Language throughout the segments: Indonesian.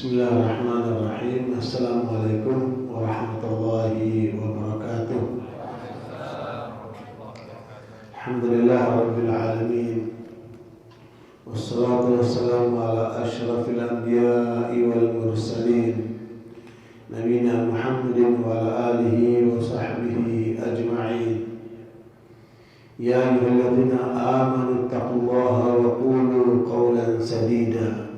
Bismillahirrahmanirrahim. Assalamualaikum warahmatullahi wabarakatuh. Alhamdulillah rabbil alamin. Wassalatu wassalamu ala asyrafil anbiya'i wal mursalin nabiyina Muhammadin wa ala alihi wa sahbihi ajma'in. Ya ayyuhalladzina amanu taqullaha wa qulu qawlan sadida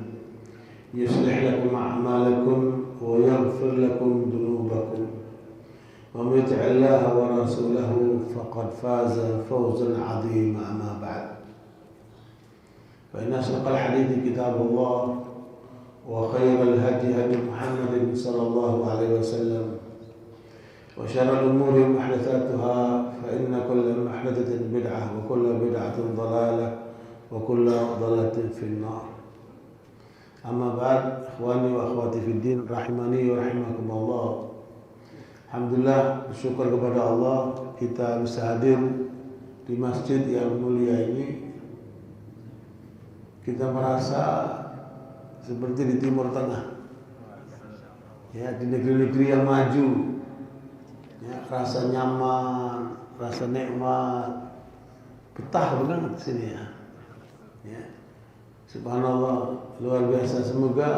yuslih lakum a'malakum wa yaghfir lakum dhunubakum wa may yuti'illaha wa rasulahu faqad faza fawzan 'azima. Amma ba'd. Fa inna asdaqal hadithi kitabullah wa khairal hadi hadi Muhammadin sallallahu alaihi wasallam wa syarrul umuri muhdatsatuha fa inna kulla muhdatsatin bid'ah wa kulla bid'atin dhalalah wa kulla dhalalatin fin-nar. Amma ba'd, ikhwani wa akhwati fid din rahimani wa rahimakumullah. Alhamdulillah, bersyukur kepada Allah kita bisa hadir di masjid yang mulia ini. Kita merasa seperti di Timur Tengah, ya, di negeri-negeri yang maju, ya, rasa nyaman, rasa nikmat, betah banget sini ya. Ya. Subhanallah, luar biasa. Semoga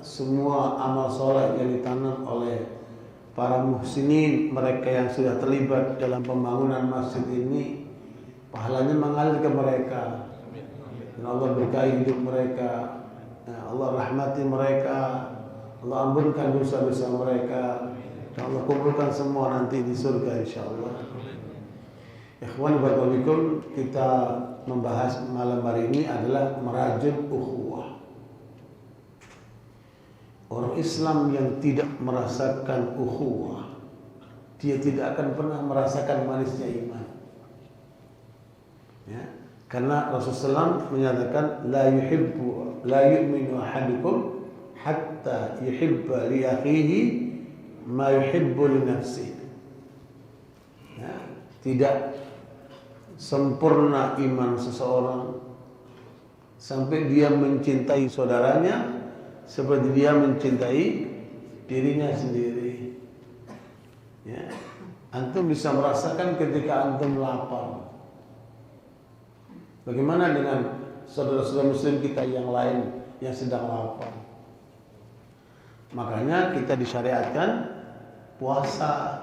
semua amal soleh yang ditanam oleh para muhsinin, mereka yang sudah terlibat dalam pembangunan masjid ini, pahalanya mengalir ke mereka. Dan Allah berkahi hidup mereka, Allah rahmati mereka, Allah ampunkan dosa-dosa mereka, dan Allah kumpulkan semua nanti di surga insyaallah. Ikhwan barakallahu, kita membahas malam hari ini adalah merajut ukhuwah. Orang Islam yang tidak merasakan ukhuwah, dia tidak akan pernah merasakan manisnya iman. Ya, karena Rasulullah SAW menyatakan la yu'minu ahadukum hatta yuhibba li akhihi ma yuhibbu li nafsihi. Ya, tidak sempurna iman seseorang sampai dia mencintai saudaranya seperti dia mencintai dirinya sendiri. Ya. Antum bisa merasakan ketika antum lapar. Bagaimana dengan saudara-saudara muslim kita yang lain yang sedang lapar? Makanya kita disyariatkan puasa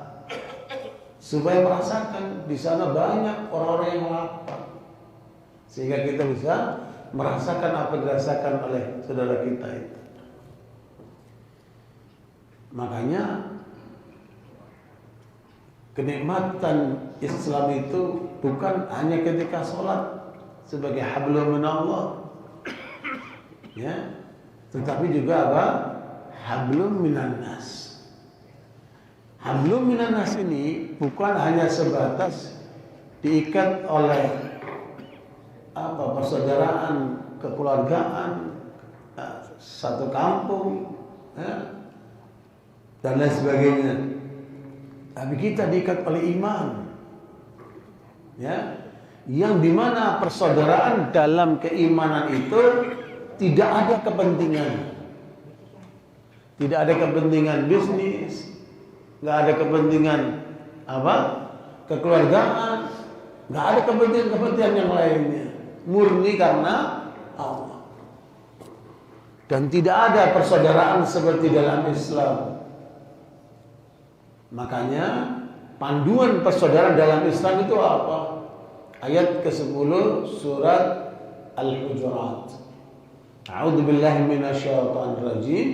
supaya merasakan di sana banyak orang-orang yang lapar, sehingga kita bisa merasakan apa yang dirasakan oleh saudara kita itu. Makanya kenikmatan Islam itu bukan hanya ketika sholat sebagai hablum minallah, ya, tetapi juga apa? Hablum minan nas. Hablum minan nas ini bukan hanya sebatas diikat oleh persaudaraan, kekeluargaan, satu kampung, ya, dan lain sebagainya. Tapi kita diikat oleh iman, ya, yang dimana persaudaraan dalam keimanan itu tidak ada kepentingan, tidak ada kepentingan bisnis, nggak ada kepentingan kekeluargaan, nggak ada kepentingan yang lainnya, murni karena Allah. Dan tidak ada persaudaraan seperti dalam Islam. Makanya panduan persaudaraan dalam Islam itu apa? Ayat ke-10 surat Al-Hujurat. A'udzu billahi minasyaitonir rajim.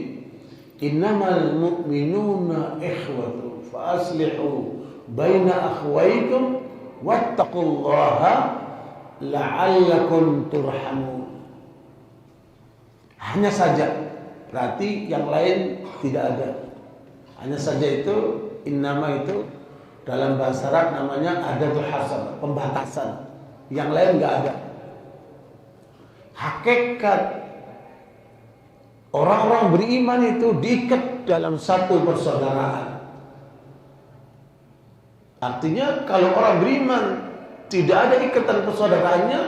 Innamal mu'minuna ikhwatu fa aslihu baina akhwaykum wattaqullaha la'allakum turhamun. Hanya saja, berarti yang lain tidak ada. Hanya saja itu, innama itu dalam bahasa Arab namanya adatul hasab, pembatasan. Yang lain enggak ada. Hakikat orang-orang beriman itu diikat dalam satu persaudaraan. Artinya kalau orang beriman tidak ada ikatan persaudaraannya,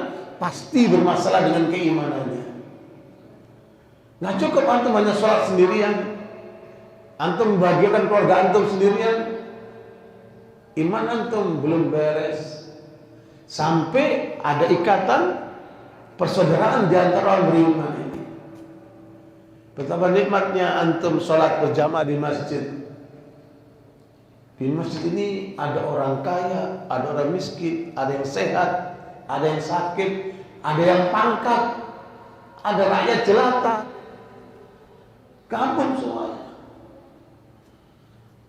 pasti bermasalah dengan keimanannya. Nggak cukup antum hanya sholat sendirian, antum membahagiakan keluarga antum sendirian, iman antum belum beres. Sampai ada ikatan persaudaraan di antara orang beriman ini. Betapa nikmatnya antum sholat berjamaah di masjid. Di masjid ini ada orang kaya, ada orang miskin, ada yang sehat, ada yang sakit, ada yang pangkat, ada rakyat jelata. Kampung semuanya.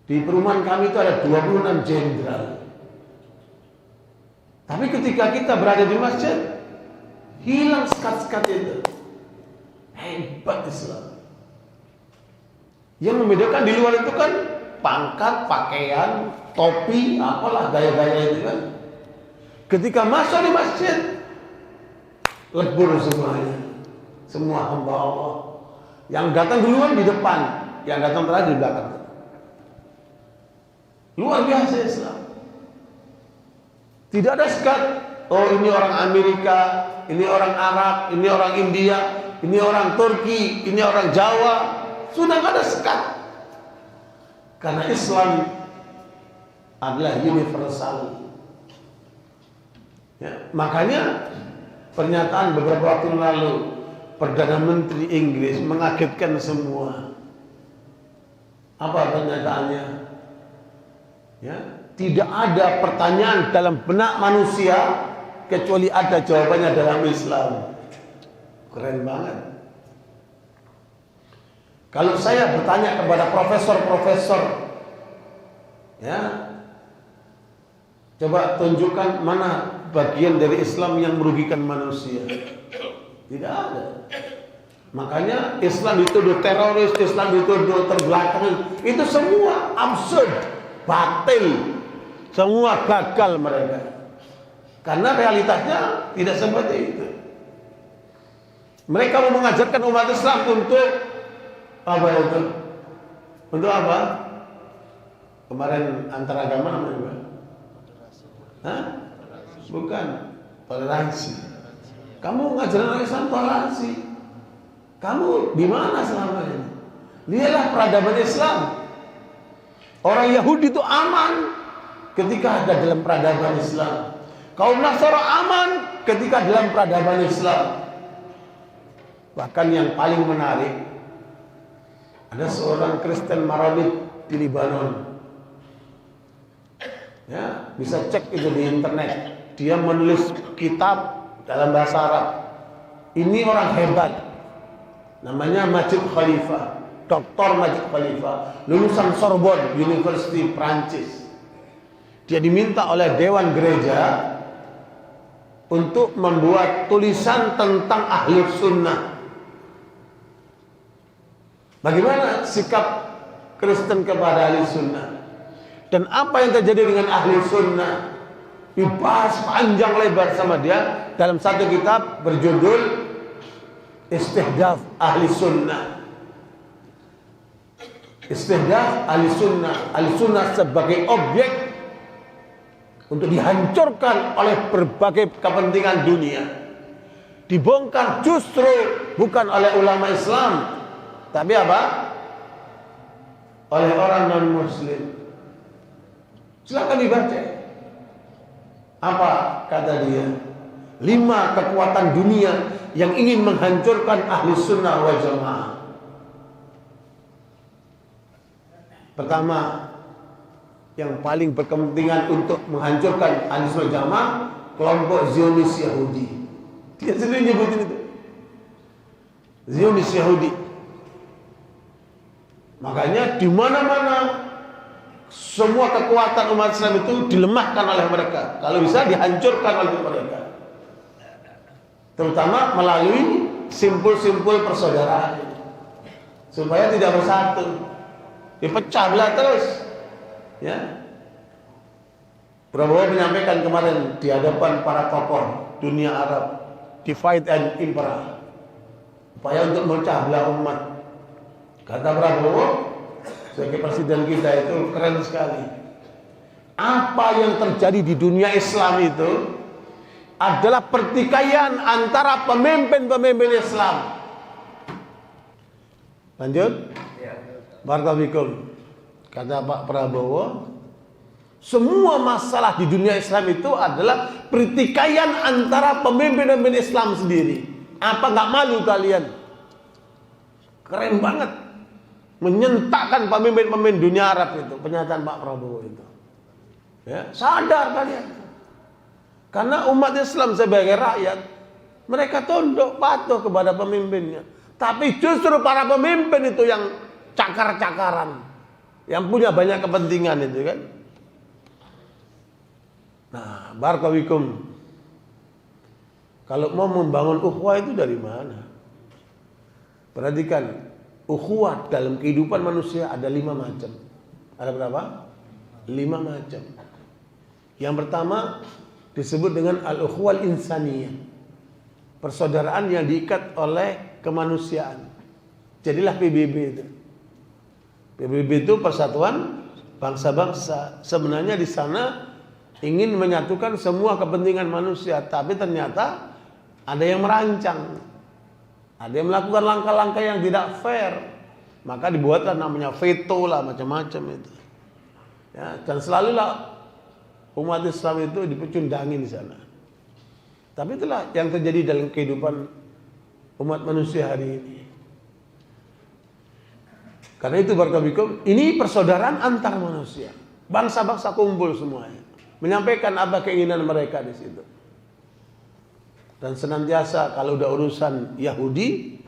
Di perumahan kami itu ada 26 jenderal. Tapi ketika kita berada di masjid, hilang sekat-sekat itu. Hebat Islam. Yang membedakan di luar itu kan pangkat, pakaian, topi, apalah gaya-gaya itu kan. Ketika masuk di masjid, lebur semuanya. Semua hamba Allah. Yang datang duluan di depan, yang datang terakhir di belakang. Luar biasa Islam. Tidak ada sekat. Oh, ini orang Amerika, ini orang Arab, ini orang India, ini orang Turki, ini orang Jawa. Sudah tidak ada sekat. Karena Islam adalah universal. Ya, makanya pernyataan beberapa waktu lalu Perdana Menteri Inggris mengagetkan semua. Apa pernyataannya? Ya, tidak ada pertanyaan dalam benak manusia kecuali ada jawabannya dalam Islam. Keren banget. Kalau saya bertanya kepada profesor-profesor, ya, coba tunjukkan mana bagian dari Islam yang merugikan manusia. Tidak ada. Makanya Islam dituduh teroris, Islam dituduh terbelakang. Itu semua absurd, batil, semua gagal mereka. Karena realitasnya tidak seperti itu. Mereka mau mengajarkan umat Islam untuk apa itu? Untuk apa? Kemarin antaragama namanya? Hah? Bukan, toleransi. Kamu ngajarin Islam toleransi. Kamu di mana selama ini? Lihatlah peradaban Islam. Orang Yahudi itu aman ketika ada dalam peradaban Islam. Kaum Nasara aman ketika dalam peradaban Islam. Bahkan yang paling menarik, ada seorang Kristen Maronit di Libanon. Ya, bisa cek itu di internet. Dia menulis kitab dalam bahasa Arab. Ini orang hebat. Namanya Majid Khalifah, Dr. Majid Khalifah, lulusan Sorbonne University Prancis. Dia diminta oleh Dewan Gereja untuk membuat tulisan tentang ahli sunnah. Bagaimana sikap Kristen kepada ahli sunnah? Dan apa yang terjadi dengan ahli sunnah? Dibahas panjang lebar sama dia dalam satu kitab berjudul Istihdaf Ahli Sunnah. Istihdaf Ahli Sunnah. Ahli Sunnah sebagai objek untuk dihancurkan oleh berbagai kepentingan dunia. Dibongkar justru bukan oleh ulama Islam, tapi apa? Oleh orang non-muslim. Silakan dibaca. Apa kata dia? 5 kekuatan dunia yang ingin menghancurkan ahli sunnah wal jamaah. Pertama, yang paling berkepentingan untuk menghancurkan ahli sunnah wal jamaah, kelompok Zionis Yahudi. Dia sendiri nyebutin itu. Zionis Yahudi. Makanya di mana-mana semua kekuatan umat Islam itu dilemahkan oleh mereka. Kalau bisa dihancurkan oleh mereka. Terutama melalui simpul-simpul persaudaraan. Supaya tidak bersatu. Dipecah belah terus. Ya. Prabowo menyampaikan kemarin di hadapan para tokoh dunia Arab, divide and impera. Upaya untuk memecah belah umat. Kata Prabowo, sebagai presiden kita itu keren sekali. Apa yang terjadi di dunia Islam itu adalah pertikaian antara pemimpin-pemimpin Islam. Lanjut. Barakallahu. Kata Pak Prabowo, semua masalah di dunia Islam itu adalah pertikaian antara pemimpin-pemimpin Islam sendiri. Apa nggak malu kalian? Keren banget. Menyentakkan pemimpin-pemimpin dunia Arab itu. Pernyataan Pak Prabowo itu. Ya, sadar kalian. Karena umat Islam sebagai rakyat, mereka tunduk patuh kepada pemimpinnya. Tapi justru para pemimpin itu yang cakar-cakaran. Yang punya banyak kepentingan itu kan. Nah, barakallahu. Kalau mau membangun ukhuwah itu dari mana? Perhatikan, ukhuwah dalam kehidupan manusia ada 5 macam. Ada berapa? 5 macam. Yang pertama disebut dengan al-ukhuwah insaniyah. Persaudaraan yang diikat oleh kemanusiaan. Jadilah PBB itu. PBB itu Persatuan Bangsa-Bangsa. Sebenarnya di sana ingin menyatukan semua kepentingan manusia, tapi ternyata ada yang merancang, ada yang melakukan langkah-langkah yang tidak fair, maka dibuatlah namanya veto lah, macam-macam itu. Ya, dan selalulah umat Islam itu dipecundangi di sana. Tapi itulah yang terjadi dalam kehidupan umat manusia hari ini. Karena itu barakallahu, ini persaudaraan antar manusia. Bangsa-bangsa kumpul semuanya, menyampaikan apa keinginan mereka di situ. Dan senantiasa kalau udah urusan Yahudi,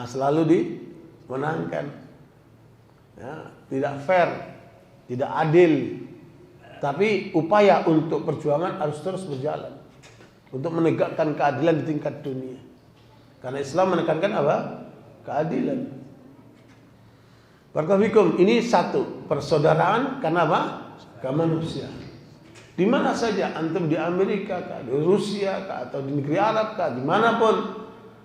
selalu dimenangkan. Ya, tidak fair, tidak adil. Tapi upaya untuk perjuangan harus terus berjalan untuk menegakkan keadilan di tingkat dunia. Karena Islam menekankan apa? Keadilan. Barakallahu, ini satu, persaudaraan karena apa? Kemanusiaan. Di mana saja, antum di Amerika kah, di Rusia kah, atau di negeri Arab kah, dimanapun,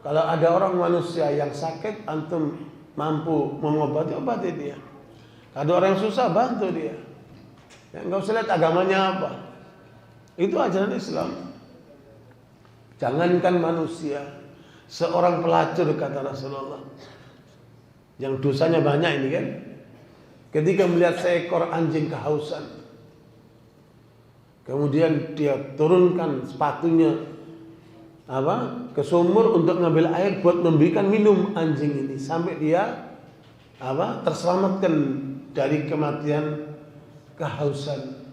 kalau ada orang manusia yang sakit, antum mampu mengobati, obati dia. Ada orang yang susah, bantu dia. Ya, nggak usah lihat agamanya apa. Itu ajaran Islam. Jangankan manusia, seorang pelacur kata Rasulullah, yang dosanya banyak ini kan, ketika melihat seekor anjing kehausan, kemudian dia turunkan sepatunya ke sumur untuk ngambil air buat memberikan minum anjing ini sampai dia terselamatkan dari kematian kehausan.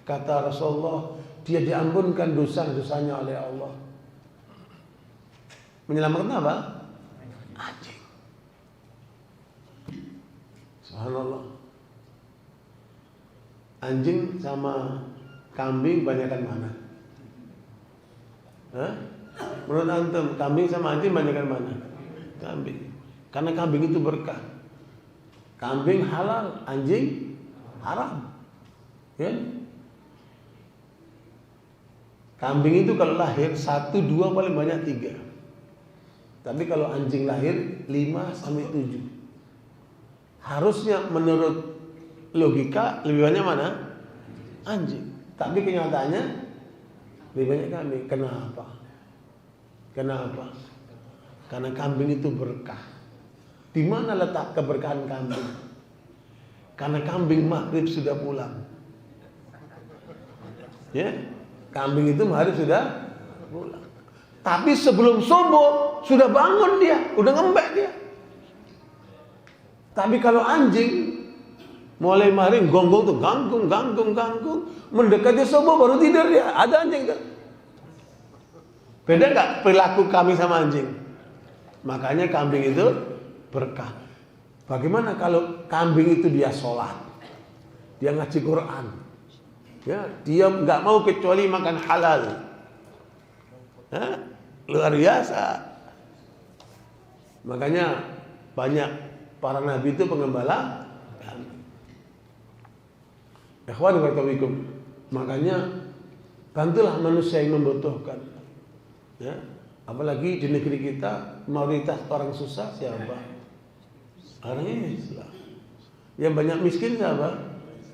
Kata Rasulullah, dia diampunkan dosa-dosanya oleh Allah. Menyelamatkan apa? Anjing. Subhanallah. Anjing sama kambing banyakkan mana? Menurut antum, kambing sama anjing banyakkan mana? Kambing. Karena kambing itu berkah. Kambing halal, anjing haram. Ya? Kambing itu kalau lahir 1, 2, paling banyak 3. Tapi kalau anjing lahir 5 sampai 7. Harusnya menurut logika lebih banyak mana? Anjing. Tapi kenyataannya lebih banyak kambing. Kenapa? Kenapa? Karena kambing itu berkah. Di mana letak keberkahan kambing? Karena kambing maghrib sudah pulang. Ya, kambing itu maghrib sudah pulang. Tapi sebelum subuh sudah bangun dia, udah ngembek dia. Tapi kalau anjing mulai maghrib gonggong tuh, ganggung, mendekati subuh baru tidur dia. Ada anjing tuh. Beda nggak perilaku kami sama anjing? Makanya kambing itu berkah. Bagaimana kalau kambing itu dia sholat, dia ngaji Quran, ya, dia nggak mau kecuali makan halal, luar biasa. Makanya banyak para nabi itu pengembala kambing. Ikhwan warahmatullahi. Makanya bantulah manusia yang membutuhkan. Ya, apalagi di negeri kita mayoritas orang susah siapa? Orang Islam. Yang banyak miskin siapa?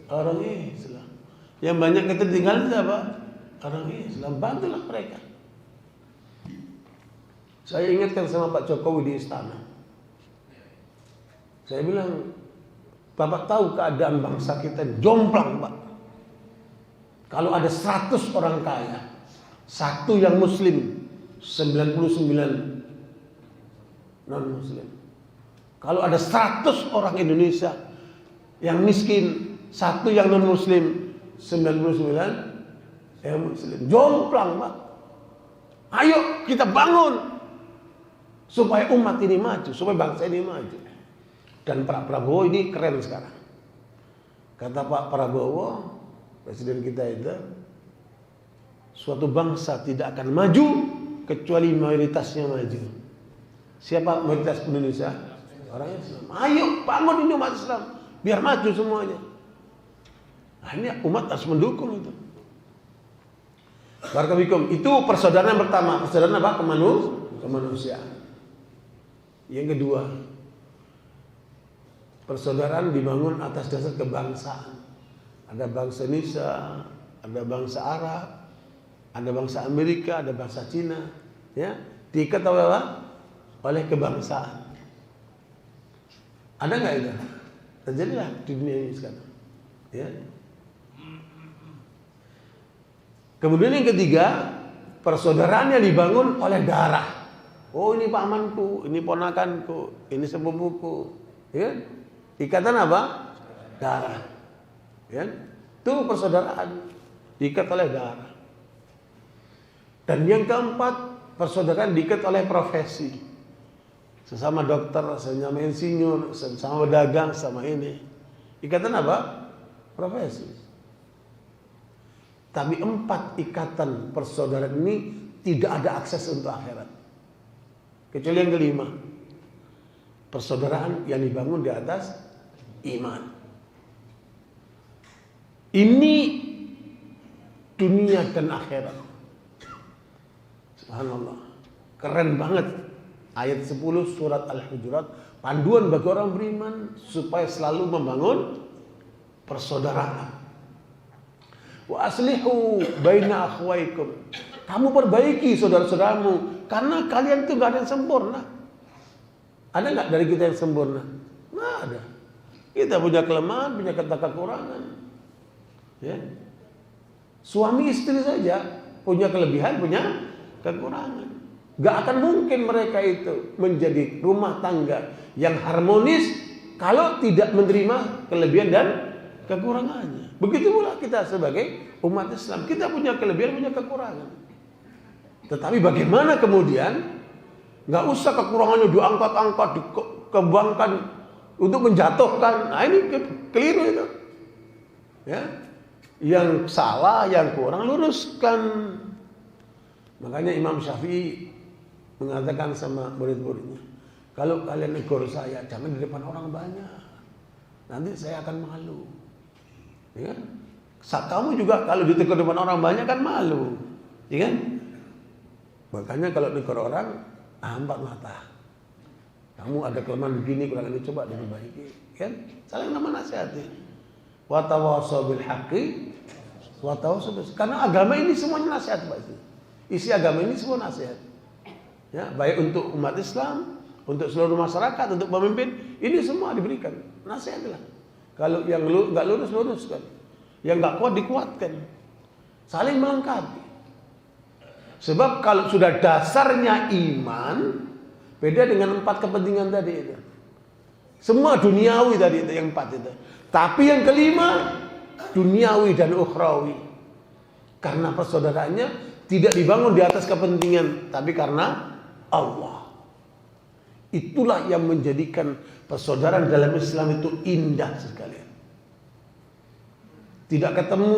Orang Islam. Yang banyak ketertinggalan siapa? Orang Islam. Bantulah mereka. Saya ingatkan sama Pak Jokowi di istana. Saya bilang, Bapak tahu keadaan bangsa kita jomplang, Pak. Kalau ada 100 orang kaya, satu yang muslim, 99 non-muslim. Kalau ada 100 orang Indonesia yang miskin, satu yang non-muslim, 99 yang muslim. Jomplang, Pak. Ayo kita bangun supaya umat ini maju, supaya bangsa ini maju. Dan Pak Prabowo ini keren sekarang. Kata Pak Prabowo, presiden kita itu, suatu bangsa tidak akan maju kecuali mayoritasnya maju. Siapa mayoritas Indonesia? Orang Islam. Ayo bangun ini umat Islam, biar maju semuanya. Nah, ini umat harus mendukung itu. Barakallahu, itu persaudaraan pertama. Persaudaraan apa? Kemanusiaan. Yang kedua, persaudaraan dibangun atas dasar kebangsaan. Ada bangsa Indonesia, ada bangsa Arab, ada bangsa Amerika, ada bangsa Cina, ya, diikat oleh apa? Oleh kebangsaan. Ada nggak itu? Terjadilah di dunia ini sekarang. Ya. Kemudian yang ketiga, persaudaraan yang dibangun oleh darah. Oh, ini pamanku, ini ponakanku, ini sepupuku. Ya. Ikatan apa? Darah. Ya. Itu persaudaraan diikat oleh darah. Dan yang keempat, persaudaraan diikat oleh profesi. Sesama dokter, sesama insinyur, sesama pedagang, sama ini. Ikatan apa? Profesi. Tapi 4 ikatan persaudaraan ini tidak ada akses untuk akhirat. Kecuali yang kelima, persaudaraan yang dibangun di atas iman. Ini dunia dan akhirat. Subhanallah. Keren banget. Ayat 10 surat Al-Hujurat, panduan bagi orang beriman supaya selalu membangun persaudaraan. Wa aslihu baina akhwaikum. Kamu perbaiki saudara-saudaramu, karena kalian itu gak ada yang sempurna. Ada nggak dari kita yang sempurna? Nggak ada. Kita punya kelemahan, punya kekurangan. Ya. Suami istri saja punya kelebihan, punya kekurangan. Gak akan mungkin mereka itu menjadi rumah tangga yang harmonis kalau tidak menerima kelebihan dan kekurangannya. Begitu pula kita sebagai umat Islam, kita punya kelebihan, punya kekurangan. Tetapi bagaimana kemudian nggak usah kekurangannya diangkat-angkat, dikembangkan untuk menjatuhkan. Nah, ini keliru itu. Ya, yang salah, yang kurang luruskan. Makanya Imam Syafi'i mengatakan sama murid-muridnya, kalau kalian negur saya, jangan di depan orang banyak. Nanti saya akan malu. Ya, kamu juga kalau ditegur depan orang banyak kan malu, ya kan? Makanya kalau negur orang, empat mata. Kamu ada kelemahan begini, kurang ini, coba diperbaiki, kan? Saling nama nasihati. Wa tawassaw bil haqqi wa tawassaw bis. Karena agama ini semuanya nasihat, Pak. Isi agama ini semua nasihat. Ya, baik untuk umat Islam, untuk seluruh masyarakat, untuk pemimpin, ini semua diberikan nasihatlah. Kalau yang nggak lurus, luruskan. Yang nggak kuat, dikuatkan. Saling melengkapi. Sebab kalau sudah dasarnya iman, beda dengan 4 kepentingan tadi itu. Semua duniawi tadi itu, yang 4 itu. Tapi yang kelima, duniawi dan ukhrawi. Karena persaudaraannya tidak dibangun di atas kepentingan, tapi karena Allah. Itulah yang menjadikan persaudaraan dalam Islam itu indah sekalian. Tidak ketemu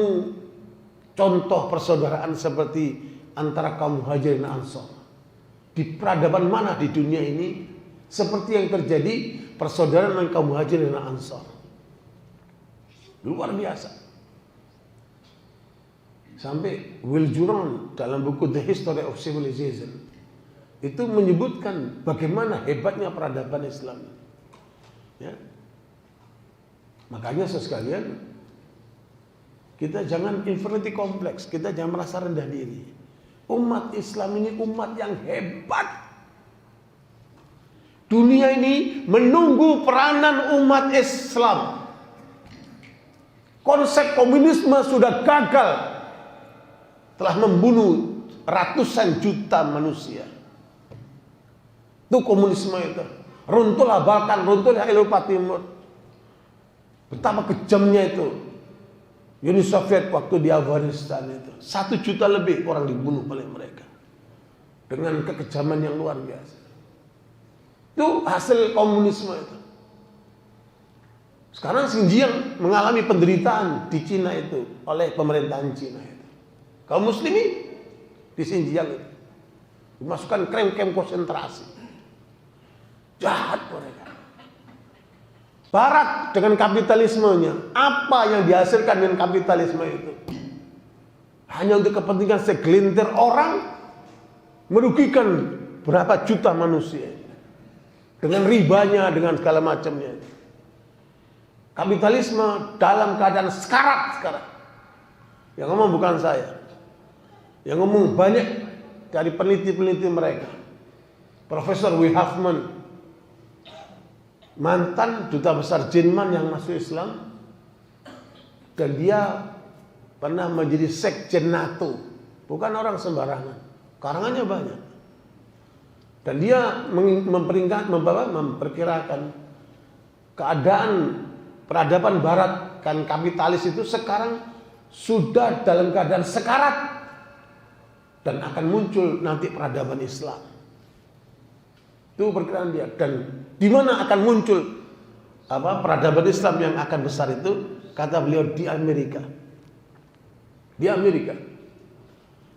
contoh persaudaraan seperti antara kaum Muhajirin dan Ansor. Di peradaban mana di dunia ini seperti yang terjadi persaudaraan dengan kaum Muhajirin dan Ansor. Luar biasa. Sampai Will Durant dalam buku The History of Civilization itu menyebutkan bagaimana hebatnya peradaban Islam. Ya. Makanya sekalian, kita jangan inferiority complex, kita jangan merasa rendah diri. Umat Islam ini umat yang hebat. Dunia ini menunggu peranan umat Islam. Konsep komunisme sudah gagal, telah membunuh ratusan juta manusia. Itu komunisme itu. Runtuhlah Balkan, runtuhlah Eropa Timur. Betapa kejamnya itu. Uni Soviet waktu di Afghanistan itu 1 juta lebih orang dibunuh oleh mereka dengan kekejaman yang luar biasa. Itu hasil komunisme itu. Sekarang Xinjiang mengalami penderitaan di Cina itu oleh pemerintahan Cina itu. Kaum muslimin di Xinjiang itu dimasukkan kem konsentrasi. Jahat mereka. Barat dengan kapitalismenya, apa yang dihasilkan dengan kapitalisme itu? Hanya untuk kepentingan segelintir orang, merugikan berapa juta manusia. Dengan ribanya, dengan segala macamnya. Kapitalisme dalam keadaan sekarat sekarang. Yang ngomong bukan saya. Yang ngomong banyak dari peneliti-peneliti mereka. Profesor W. Huffman, mantan duta besar Jerman yang masuk Islam, dan dia pernah menjadi sekjen NATO. Bukan orang sembarangan, karangannya banyak. Dan dia memperkirakan keadaan peradaban Barat kan kapitalis itu sekarang sudah dalam keadaan sekarat dan akan muncul nanti peradaban Islam. Itu perkiraan dia. Dan di mana akan muncul peradaban Islam yang akan besar itu? Kata beliau di Amerika. Di Amerika.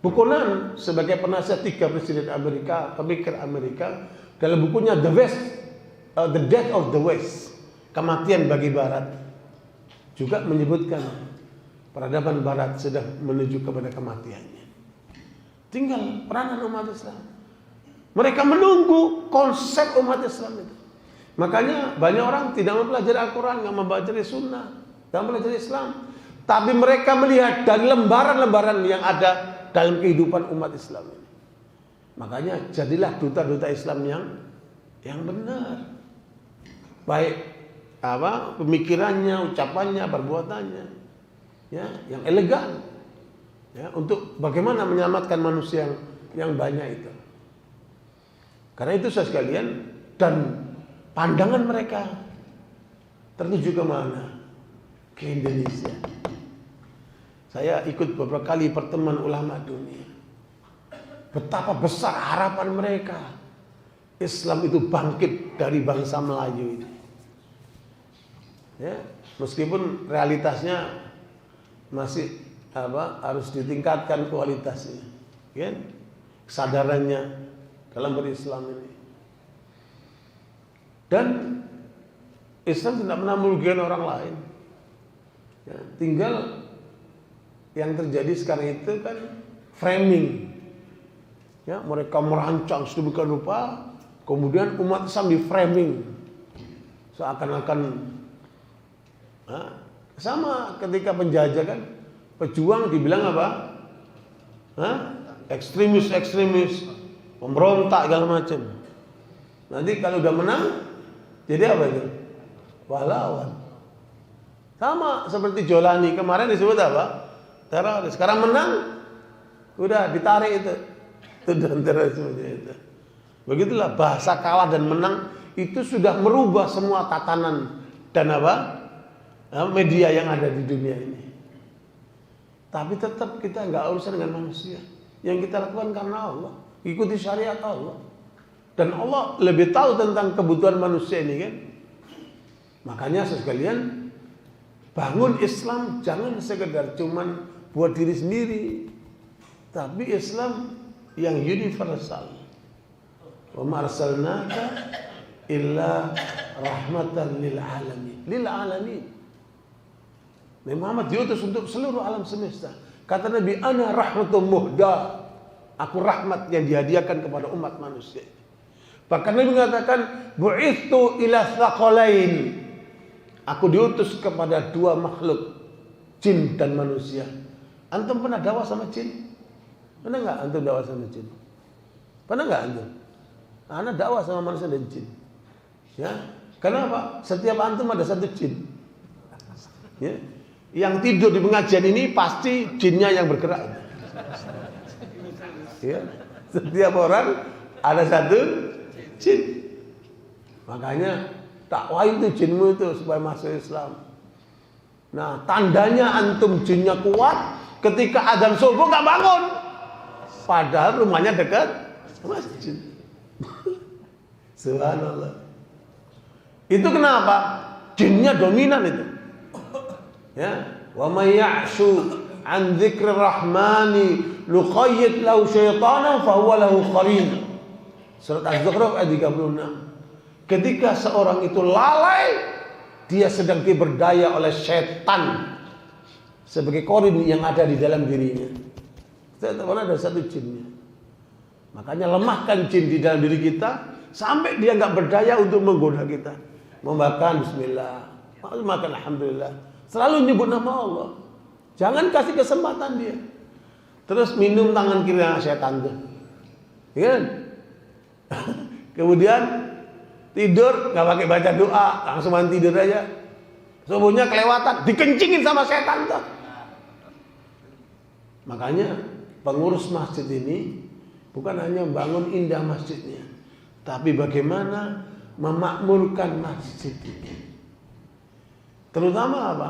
Buchanan sebagai penasihat 3 presiden Amerika, pemikir Amerika, dalam bukunya The Death of the West, kematian bagi Barat, juga menyebutkan peradaban Barat sedang menuju kepada kematiannya. Tinggal peranan umat Islam. Mereka menunggu konsep umat Islam itu. Makanya banyak orang tidak mempelajari Al-Quran, nggak mempelajari Sunnah, nggak mempelajari Islam. Tapi mereka melihat dari lembaran-lembaran yang ada dalam kehidupan umat Islam ini. Makanya jadilah duta-duta Islam yang benar. Baik pemikirannya, ucapannya, perbuatannya, ya, yang elegan, ya, untuk bagaimana menyelamatkan manusia yang banyak itu. Karena itu saya sekalian, dan pandangan mereka tertuju ke mana? Ke Indonesia. Saya ikut beberapa kali pertemuan ulama dunia. Betapa besar harapan mereka Islam itu bangkit dari bangsa Melayu ini. Ya, meskipun realitasnya masih harus ditingkatkan kualitasnya, ya, kesadarannya dalam berislam ini. Dan Islam tidak pernah merugikan orang lain. Ya, tinggal yang terjadi sekarang itu kan framing. Ya, mereka merancang sedemikian rupa, kemudian umat Islam di framing seakan-akan sama ketika penjajah kan, pejuang dibilang apa? Ekstremis, pemberontak segala macam. Nanti kalau udah menang, jadi apa itu? Pahlawan. Sama seperti Jolani kemarin disebut apa? Teroris. Sekarang menang, udah ditarik itu dan terorisme itu. Begitulah bahasa kalah dan menang itu sudah merubah semua tatanan dan media yang ada di dunia ini. Tapi tetap kita nggak urusan dengan manusia. Yang kita lakukan karena Allah, ikuti syariat Allah. Dan Allah lebih tahu tentang kebutuhan manusia ini kan. Makanya sekalian, bangun Islam jangan sekedar cuman buat diri sendiri, tapi Islam yang universal. Wa ma arsalnaka illa rahmatan lil alamin. Nabi Muhammad diutus untuk seluruh alam semesta. Kata Nabi, ana rahmatun muhda. Aku rahmat yang dihadiahkan kepada umat manusia. Bahkan Nabi mengatakan, bu'ithu ila tsaqalain. Aku diutus kepada 2 makhluk, jin dan manusia. Antum pernah dakwah sama jin? Pernah enggak antum dakwah sama jin? Pernah enggak antum? Ana dakwah sama manusia dan jin. Ya, kenapa? Setiap antum ada satu jin. Ya, yang tidur di pengajian ini pasti jinnya yang bergerak. Ya, setiap orang ada satu jin. Makanya dakwain itu jinmu itu supaya masuk Islam. Nah, tandanya antum jinnya kuat ketika azan subuh nggak bangun. Padahal rumahnya dekat masjid. Subhanallah. Itu kenapa? Jinnya dominan itu. Ya, wa may ya'shu an dzikrir rahmani luqayyid lahu syaitanan fa huwa lahu qarin. Surat Az-Zukhruf ayat 36. Ketika seorang itu lalai, dia sedang diberdaya oleh setan sebagai qarin yang ada di dalam dirinya. Setiap orang ada satu jinnya. Makanya lemahkan jin di dalam diri kita sampai dia nggak berdaya untuk menggoda kita. Mau makan bismillah, mau makan alhamdulillah. Selalu nyebut nama Allah. Jangan kasih kesempatan dia. Terus minum tangan kiri setan tuh. Ya kan? Kemudian tidur nggak pakai baca doa, langsung mandi tidur aja. Subuhnya kelewatan, dikencingin sama setan tuh. Makanya pengurus masjid ini bukan hanya bangun indah masjidnya, tapi bagaimana memakmurkan masjid ini. Terutama apa?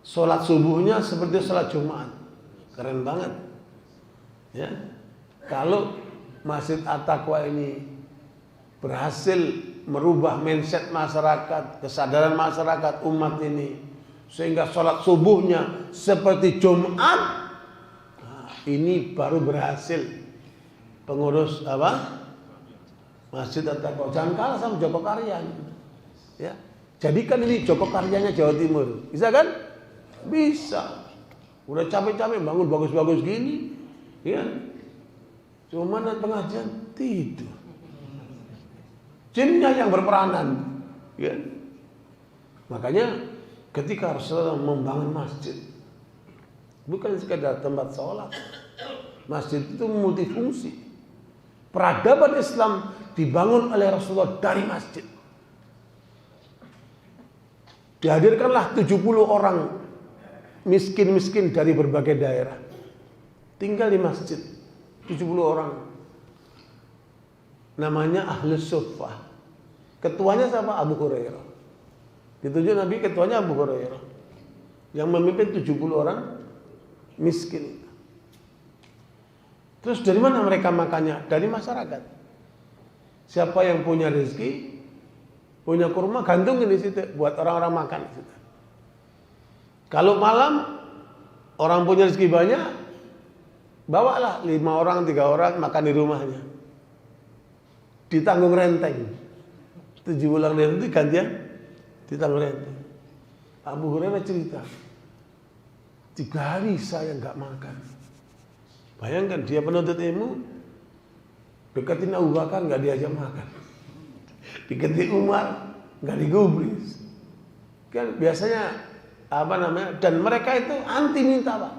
Sholat subuhnya seperti sholat Jumat. Keren banget. Ya. Kalau Masjid At-Taqwa ini berhasil merubah mindset masyarakat, kesadaran masyarakat umat ini, sehingga sholat subuhnya seperti Jumat, ini baru berhasil pengurus apa? Masjid At-Taqwa. Jangan kalah sama Joko Karya. Ya. Jadikan ini Joko Karyanya Jawa Timur. Bisa kan? Bisa. Udah capek-capek bangun bagus-bagus gini, ya. Cuma pengajian tidur. Jinnya yang berperanan, ya. Makanya ketika Rasulullah membangun masjid, bukan sekedar tempat sholat. Masjid itu multifungsi. Peradaban Islam dibangun oleh Rasulullah dari masjid. Dihadirkanlah 70 orang miskin-miskin dari berbagai daerah. Tinggal di masjid 70 orang. Namanya Ahlus Suffah. Ketuanya siapa? Abu Hurairah. Ditunjuk Nabi ketuanya Abu Hurairah. Yang memimpin 70 orang miskin. Terus dari mana mereka makannya? Dari masyarakat. Siapa yang punya rezeki, punya kurma, gantungin di situ buat orang-orang makan di situ. Kalau malam orang punya rezeki banyak, bawalah 5 orang, 3 orang makan di rumahnya. Ditanggung renteng. 7 bulan itu gantian ditanggung renteng. Abu Hurairah cerita, 3 hari saya nggak makan. Bayangkan dia penuntut ilmu, deketin Abu Bakar nggak diajak makan, deketin Umar nggak digubris. Kan biasanya apa namanya? Dan mereka itu anti minta pak.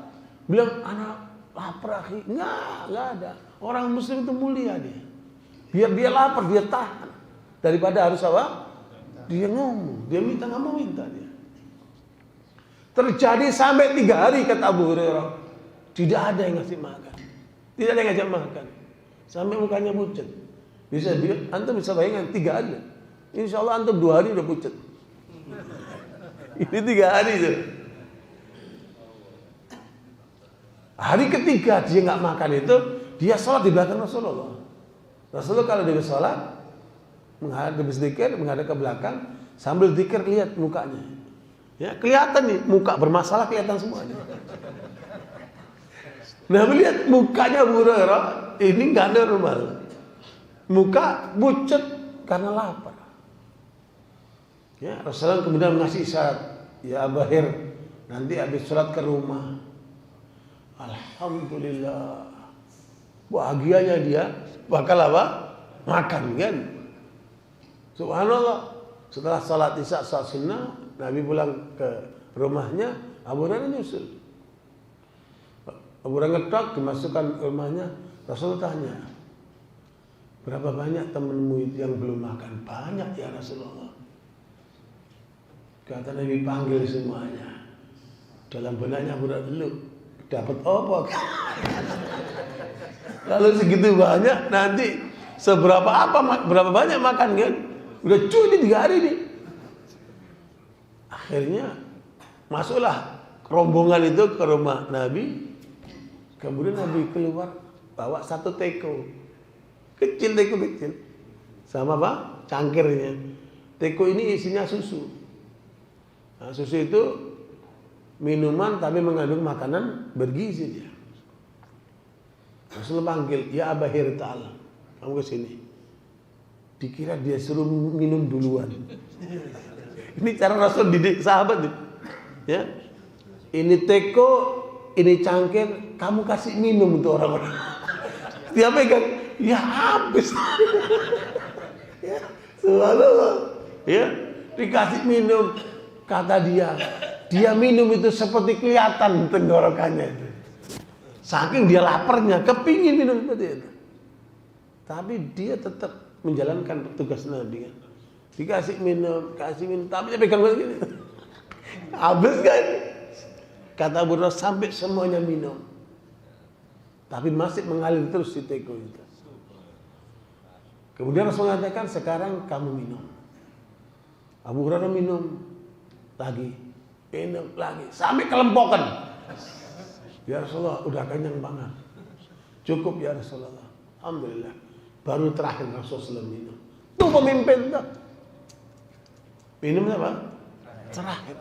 Bilang anak lapar akhi, nggak ada. Orang Muslim itu mulia dia. Biar dia lapar dia tahan daripada harus apa? Dia ngomong, dia minta nggak mau minta dia. Terjadi sampai 3 hari kata Abu Hurairah. Tidak ada yang ngasih makan. Tidak ada yang ngajak makan. Sampai mukanya pucat. Bisa dia, antum bisa bayangkan 3 hari. Insya Allah antum 2 hari udah pucat. Ini 3 hari itu. Hari ketiga dia nggak makan itu, dia sholat di belakang Rasulullah. Rasulullah kalau dia sholat, menghadap zikir, menghadap ke belakang, sambil zikir lihat mukanya. Ya, kelihatan nih muka bermasalah kelihatan semuanya. Nah, melihat mukanya Abu Hurairah ini nggak normal. Muka pucat karena lapar. Ya, Rasulullah kemudian mengasih isyarat, ya Abahir, nanti habis sholat ke rumah. Alhamdulillah, bahagianya dia bakal apa? Makan kan? Subhanallah. Setelah sholat isya, sholat sunnah, Nabi pulang ke rumahnya, Abu Hurairah nyusul. Abu Hurairah ngetok, dimasukkan ke rumahnya. Rasul tanya, berapa banyak temanmu itu yang belum makan? Banyak ya Rasulullah. Kata Nabi, panggil semuanya. Dalam benaknya budak dulu, dapat apa? Kalau segitu banyak, nanti berapa banyak makan kan? Udah cuy 3 hari nih. Akhirnya masuklah rombongan itu ke rumah Nabi. Kemudian Nabi keluar bawa 1 teko. Teko kecil. Sama apa? Cangkirnya. Teko ini isinya susu. Nah, susu itu minuman tapi mengandung makanan bergizi dia. Rasul panggil, ya Aba Hirtal, kamu kesini. Dikira dia suruh minum duluan. Ini cara Rasul didik sahabat. Ya, ini teko, ini cangkir, kamu kasih minum untuk orang-orang. Dia pegang, ya habis. Ya, subhanallah. Ya, dikasih minum, kata dia minum itu seperti kelihatan tenggorokannya itu. Saking dia laparnya, kepingin minum seperti itu. Tapi dia tetap menjalankan tugas Nabi kan. Dikasih minum, tapi dia pegang begini. Habis kan? Kata Abu Hurairah sampai semuanya minum. Tapi masih mengalir terus si teko itu. Kemudian Rasul mengatakan, sekarang kamu minum. Abu Hurairah minum lagi, sampai kelempokan. Ya Rasulullah, udah kenyang banget. Cukup ya Rasulullah. Alhamdulillah. Baru terakhir Rasulullah minum. Tuh pemimpin tuh. Minum apa? Terakhir.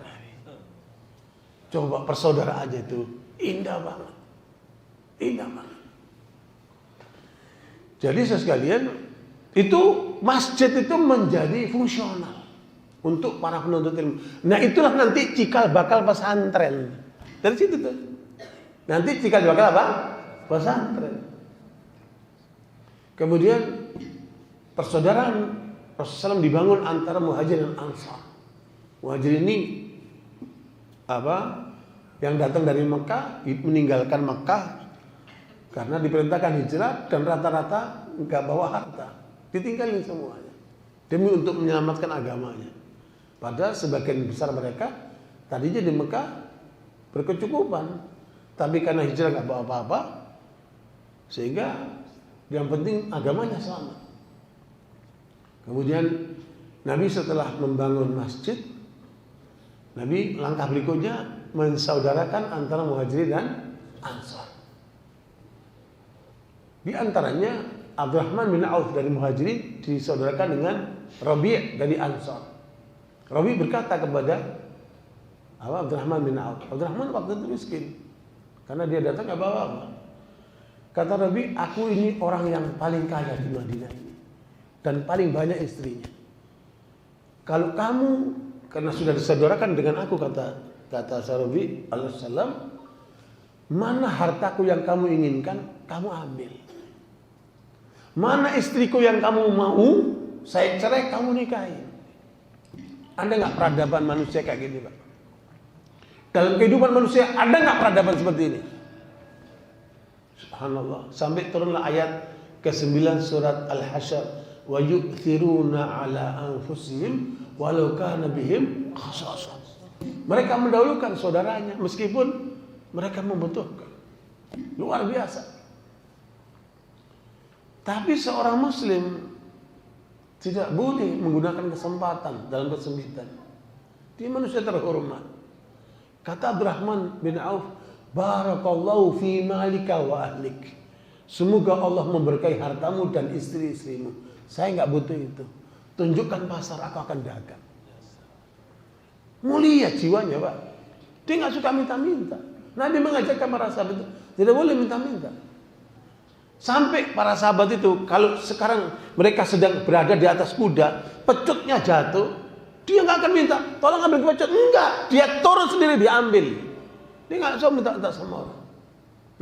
Coba persaudara aja itu. Indah banget. Indah banget. Jadi sekalian, itu masjid itu menjadi fungsional untuk para penuntut ilmu. Nah itulah nanti cikal bakal pesantren. Dari situ tuh. Nanti cikal bakal apa? Pesantren. Kemudian persaudaraan Rasulullah SAW dibangun antara Muhajir dan Ansar. Muhajir ini yang datang dari Mekah, meninggalkan Mekah karena diperintahkan hijrah dan rata-rata enggak bawa harta, ditinggalin semuanya demi untuk menyelamatkan agamanya. Padahal sebagian besar mereka tadinya di Mekah berkecukupan, tapi karena hijrah enggak bawa apa-apa, sehingga yang penting agamanya selamat. Kemudian Nabi setelah membangun masjid, Nabi langkah berikutnya mensaudarakan antara Muhajirin dan Ansar. Di antaranya Abdurrahman bin Auf dari Muhajirin disaudarakan dengan Rabi' dari Ansar. Rabi' berkata kepada Abdurrahman bin Auf. Abdurrahman waktu itu miskin karena dia datang gak bawa apa. Kata Rabi', aku ini orang yang paling kaya di Madinah ini dan paling banyak istrinya. Kalau kamu, karena sudah disaudarakan dengan aku, kata Rabi' alaihissalam, mana hartaku yang kamu inginkan, kamu ambil. Mana istriku yang kamu mau, saya cerai, kamu nikahin. Ada nggak peradaban manusia kayak gini, Pak? Dalam kehidupan manusia ada nggak peradaban seperti ini? Subhanallah. Sampai turunlah ayat ke-9 surat Al-Hasyr, wa yu'thiruna ala anfusihim walau kana bihim khasasah. Mereka mendahulukan saudaranya meskipun mereka membutuhkan. Luar biasa. Tapi seorang muslim tidak boleh menggunakan kesempatan dalam kesempitan. Dia manusia terhormat. Kata Abdurrahman bin Auf, barakallahu fi malika wa ahlik. Semoga Allah memberkahi hartamu dan istri-istrimu. Saya enggak butuh itu. Tunjukkan pasar, aku akan dagang. Mulia jiwanya, Pak. Dia enggak suka minta-minta. Nabi mengajarkan para sahabat itu tidak boleh minta-minta. Sampai para sahabat itu kalau sekarang mereka sedang berada di atas kuda, pecutnya jatuh, dia nggak akan minta tolong ambil pecut, enggak, dia turun sendiri diambil. Dia nggak usah minta sama orang,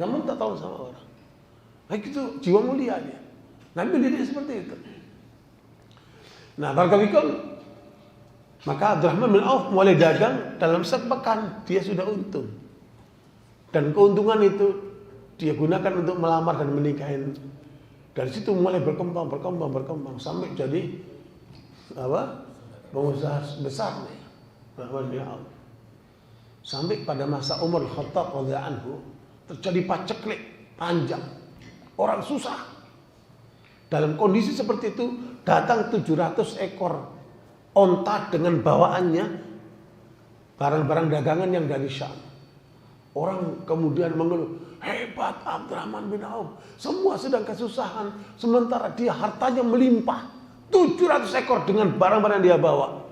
nggak minta tolong sama orang. Nah itu jiwa mulia dia. Nabi mendidik seperti itu. Nah barakallahu, maka Abdurrahman bin Auf mulai dagang, dalam sepekan dia sudah untung. Dan keuntungan itu dia gunakan untuk melamar dan menikahin Dari situ mulai berkembang sampai jadi pengusaha besar nih, Abdurrahman bin Auf. Sampai pada masa Umar Khattab radhiyallahu anhu terjadi paceklik panjang, orang susah. Dalam kondisi seperti itu datang 700 ekor onta dengan bawaannya barang-barang dagangan yang dari Syam. Orang kemudian mengeluh, hebat Abdurrahman bin Auf, semua sedang kesusahan, sementara dia hartanya melimpah, 700 ekor dengan barang-barang yang dia bawa.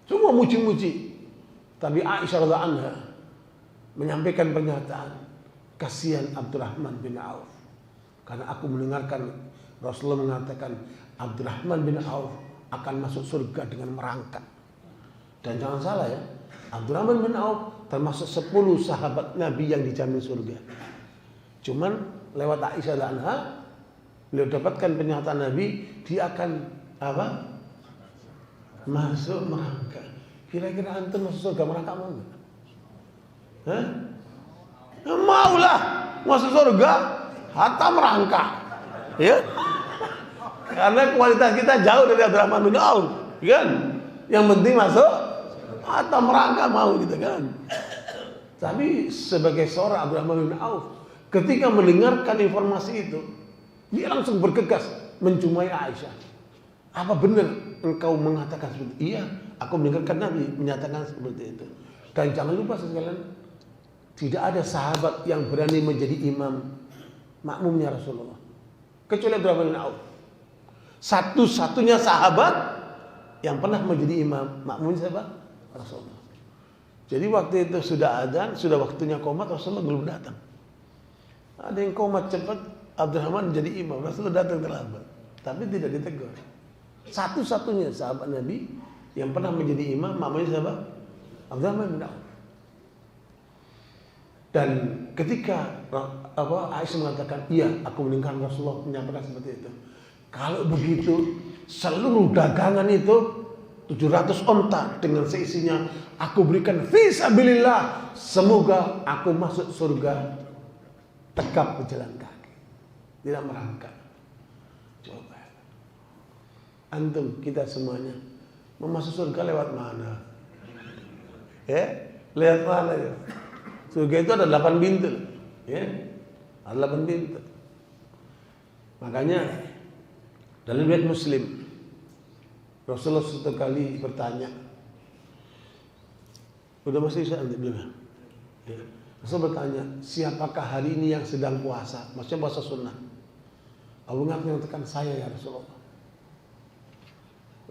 Semua muji-muji. Tapi Aisyah radhiyallahu anha menyampaikan pernyataan, kasihan Abdurrahman bin Auf, karena aku mendengarkan Rasulullah mengatakan Abdurrahman bin Auf akan masuk surga dengan merangkak. Dan jangan salah ya, Abdurrahman bin Auf termasuk 10 sahabat Nabi yang dijamin surga. Cuman lewat Aisyah anha beliau dapatkan pernyataan Nabi, dia akan masuk merangkak. Kira-kira antum masuk surga merangkak mau enggak? Hah? Maulah masuk surga hatta merangkak. Ya? Karena kualitas kita jauh dari Abdurrahman bin Auf, kan? Yang penting masuk atau merangkak mau gitu kan. Tapi sebagai seorang Abdurrahman bin Auf, ketika mendengarkan informasi itu, dia langsung bergegas mencumai Aisyah. Apa benar engkau mengatakan seperti itu? Iya, aku mendengarkan Nabi menyatakan seperti itu. Dan jangan lupa sekalian, tidak ada sahabat yang berani menjadi imam makmumnya Rasulullah kecuali Abdurrahman bin Auf. Satu-satunya sahabat yang pernah menjadi imam makmumnya siapa? Rasulullah. Jadi waktu itu sudah adzan, sudah waktunya qomat, Rasulullah belum datang. Ada yang qomat cepat, Abdurrahman menjadi imam, Rasulullah datang terlambat. Tapi tidak ditegur. Satu-satunya sahabat Nabi yang pernah menjadi imam makmumnya siapa? Abdurrahman bin Auf. Dan ketika Aisyah mengatakan, iya, aku mendengarkan Rasulullah menyampaikan seperti itu. Kalau begitu, seluruh dagangan itu 700 onta dengan seisinya aku berikan fisabilillah, semoga aku masuk surga tegap berjalan kaki, tidak merangkak. Coba antum, kita semuanya mau masuk surga lewat mana? Lewat mana ya? Surga itu ada 8 pintu, ya, ada 8 pintu. Makanya dalam riwayat Muslim, Rasulullah suatu kali bertanya, udah masih bisa belum? Ya. Rasul bertanya, siapakah hari ini yang sedang puasa? Maksudnya puasa sunnah. Abu Bakar mengatakan, saya ya Rasulullah.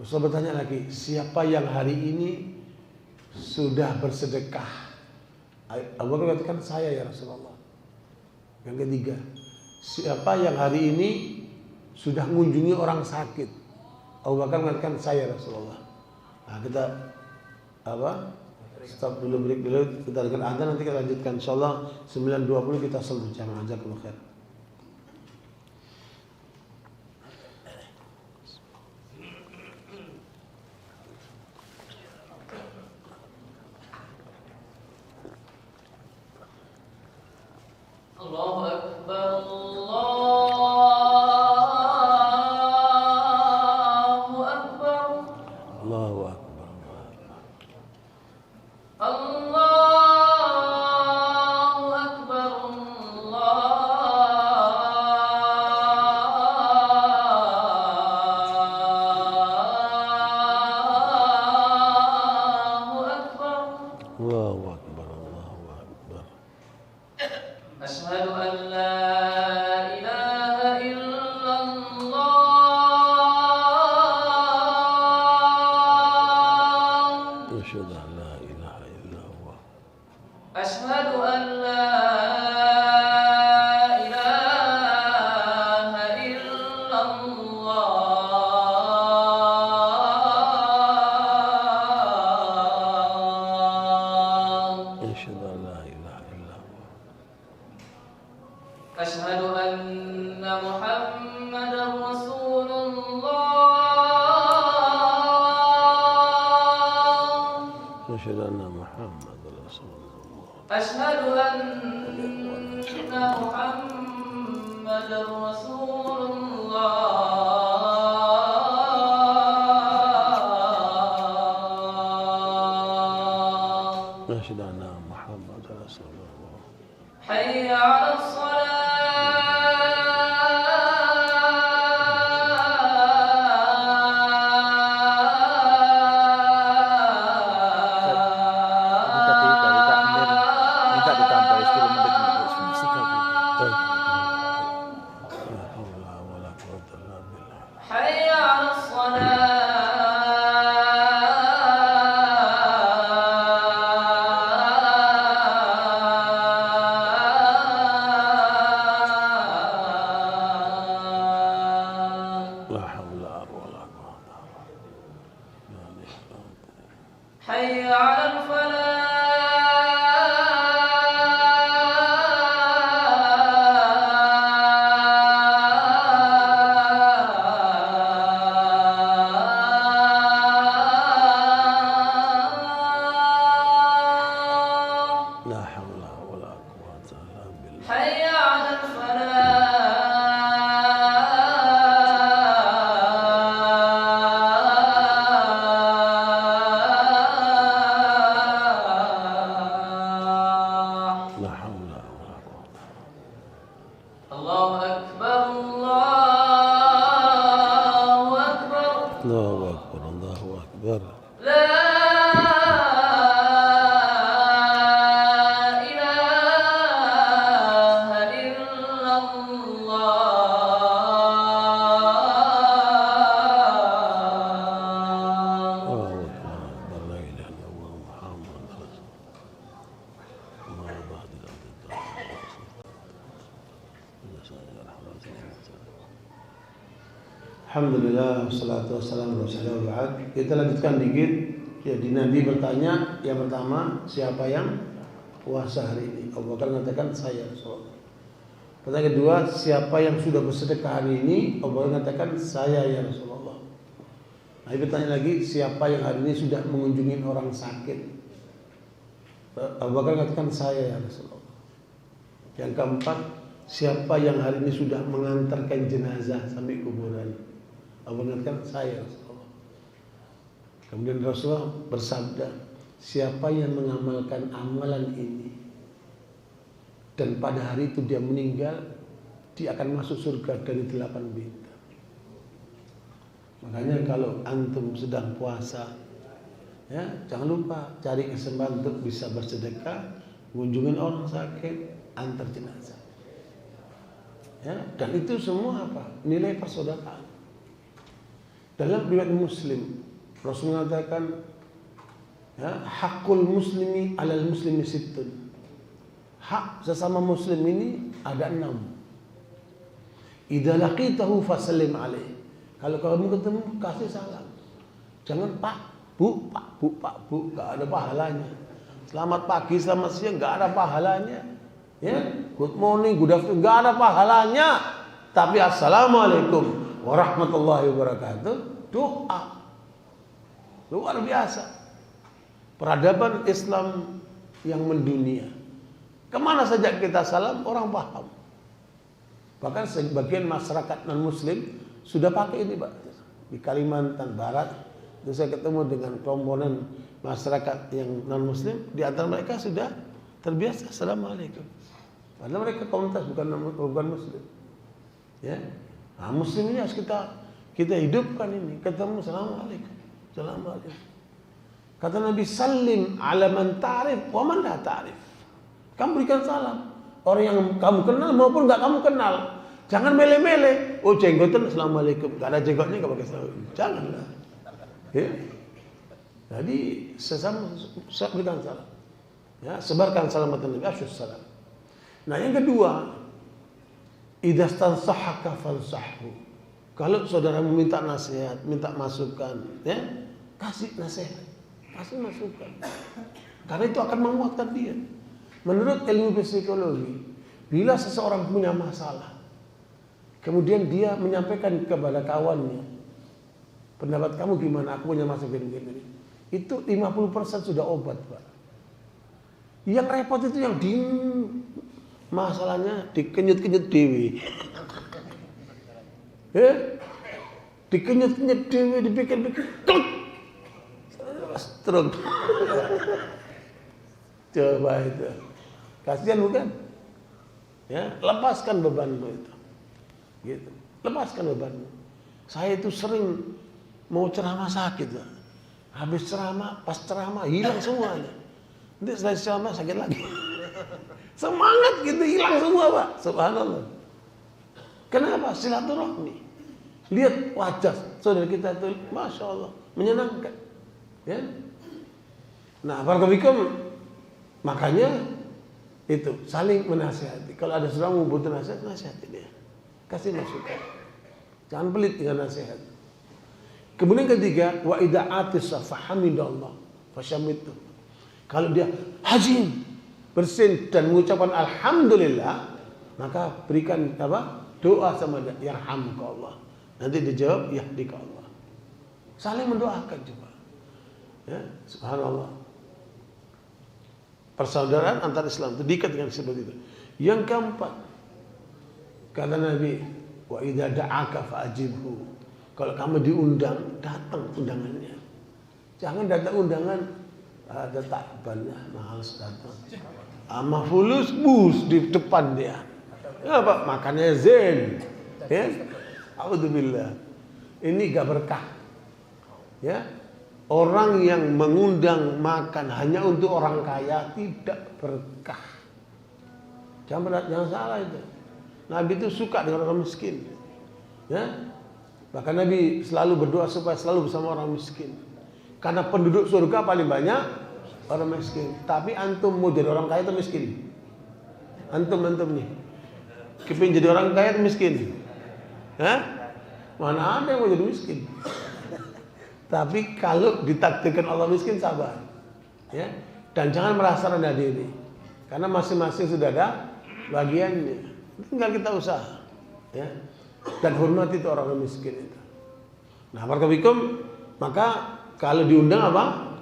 Rasul bertanya lagi, siapa yang hari ini sudah bersedekah? Abu Bakar mengatakan, saya ya Rasulullah. Yang ketiga, siapa yang hari ini sudah mengunjungi orang sakit? Abu Bakar mengatakan, saya Rasulullah. Nah, kita stop dulu, break dulu, kita dengar adzan, nanti kita lanjutkan insyaallah 9.20 kita selesai jamaah. Jazakumullah khair. Allahu Akbar, Allahu Akbar. Allahu Akbar, Allahu Akbar, Allahu Akbar. Asyhadu an la ilaha illallah. Asyhadu an la ilaha illallah. Asyhadu an la ilaha illallah. Asyhadu an la ilaha illallah. Asyhadu anna Muhammadar Rasulullah. Asyhadu anna Muhammadar Rasulullah. Asyhadu anna Muhammadar رسول الله نشهد أن محمد رسول الله حي على Minta ditambah 10 menit حي على لا حول ولا قوة حي على الفلاح لا حول ولا قوة إلا بالله حي على الفلاح لا حول ولا قوة الله أكبر الله أكبر الله أكبر الله أكبر لا إله إلا الله الله أكبر لا إله إلا الله محمد رسول الله ما بعد Alhamdulillah wassalatu wassalamu ala rasulillah. Kita lanjutkan dikit. Jadi Nabi bertanya yang pertama, siapa yang puasa hari ini? Abu Bakar mengatakan saya Rasulullah. Pertanyaan kedua, siapa yang sudah bersedekah hari ini? Abu Bakar mengatakan saya ya Rasulullah. Nabi bertanya lagi, siapa yang hari ini sudah mengunjungi orang sakit? Abu Bakar mengatakan saya ya Rasulullah. Yang keempat, siapa yang hari ini sudah mengantarkan jenazah sampai kuburan? Abu Bakar mengatakan saya Rasulullah. Kemudian Rasulullah bersabda, siapa yang mengamalkan amalan ini dan pada hari itu dia meninggal, dia akan masuk surga dari 8 bintang. Makanya kalau antum sedang puasa, ya jangan lupa cari kesempatan untuk bisa bersedekah, mengunjungi orang sakit, antar jenazah. Ya, dan itu semua apa? Nilai persaudaraan. Dalam riwayat Muslim, Rasul mengatakan, ya, hakul muslimi alal muslimi sittun. Hak sesama muslim ini ada 6. Idza laqitahu fasallim alaih. Kalau kamu ketemu kasih salam. Jangan Pak, Bu, Pak, Bu, Pak, Bu, enggak ada pahalanya. Selamat pagi, selamat siang, enggak ada pahalanya. Ya, good morning, good afternoon, enggak ada pahalanya. Tapi assalamualaikum warahmatullahi wabarakatuh, doa. Luar biasa. Peradaban Islam yang mendunia. Kemana saja kita salam, orang paham. Bahkan sebagian masyarakat non-muslim sudah pakai ini, Pak. Di Kalimantan Barat, itu saya ketemu dengan komponen masyarakat yang non-muslim. Di antara mereka sudah terbiasa assalamualaikum. Padahal mereka komunitas bukan muslim. Ya. Nah, muslim ini harus kita hidupkan ini. Ketemu assalamualaikum. Assalamualaikum. Kata Nabi, salim ala man ta'rif wa man la ta'rif. Kamu berikan salam orang yang kamu kenal maupun enggak kamu kenal. Jangan mele-mele. Oh, jenggotan assalamualaikum. Enggak ada jenggotnya enggak pakai salam. Janganlah. Ya. Jadi sesama berikan salam. Ya, sebarkan salam Nabi afsyus salam. Nah, yang kedua, idza stansahaka fansahhu. Kalau saudara meminta nasihat, minta masukan, ya, kasih nasihat, kasih masukan. Karena itu akan menguatkan dia. Menurut ilmu psikologi, bila seseorang punya masalah, kemudian dia menyampaikan kepada kawannya, pendapat kamu gimana? Aku punya masalah gini-gini. Itu 50% sudah obat, Pak. Yang repot itu yang masalahnya dikenyut-kenyut dewi. Dikenyet-kenyet dewe, dipikir-pikir, klik, stroke. Coba itu, kasihan bukan? Ya, lepaskan bebanmu itu, gitu. Lepaskan bebanmu. Saya itu sering mau ceramah sakit, Pak. Habis ceramah, pas ceramah hilang semuanya. Nanti setelah ceramah sakit lagi. Semangat gitu hilang semua, Pak. Subhanallah. Kenapa? Silaturahmi. Lihat wajah saudara kita itu, masya Allah, menyenangkan. Ya. Nah, barakallahu makanya itu saling menasihati. Kalau ada seorang yang butuh nasihat, nasihati dia, kasih masukan. Jangan pelit dengan nasihat. Kemudian ketiga, wa idza atisa fahamidallah fasyamitu. Kalau dia hazin, bersin dan mengucapkan alhamdulillah, maka berikan apa? Doa sama dia, yarhamukallah. Nanti dijawab yahdika Allah. Saling mendoakan coba. Ya, subhanallah. Persaudaraan antar Islam itu diikat dengan seperti itu. Yang keempat, kata Nabi, wa idza da'aka fa'ajibhu. Kalau kamu diundang, datang undangannya. Jangan datang undangan ada takbannya, males datang. Ama fulus bus di depan dia. Ya, Pak, makannya zen. Ya. Alhamdulillah. Ini gak berkah. Ya. Orang yang mengundang makan hanya untuk orang kaya tidak berkah. Jangan salah itu. Nabi itu suka dengan orang miskin. Ya. Bahkan Nabi selalu berdoa supaya selalu bersama orang miskin. Karena penduduk surga paling banyak orang miskin. Tapi antum mau jadi orang kaya atau miskin? Antum nih. Kepingin jadi orang kaya atau miskin? Hah? Mana ada yang mau jadi miskin? Tapi kalau ditakdirkan Allah miskin, sabar. Ya. Dan jangan merasa rendah diri. Karena masing-masing sudah ada bagiannya. Tinggal kita usaha. Ya. Dan hormati itu orang miskin itu. Nah, barakallahu, maka kalau diundang apa?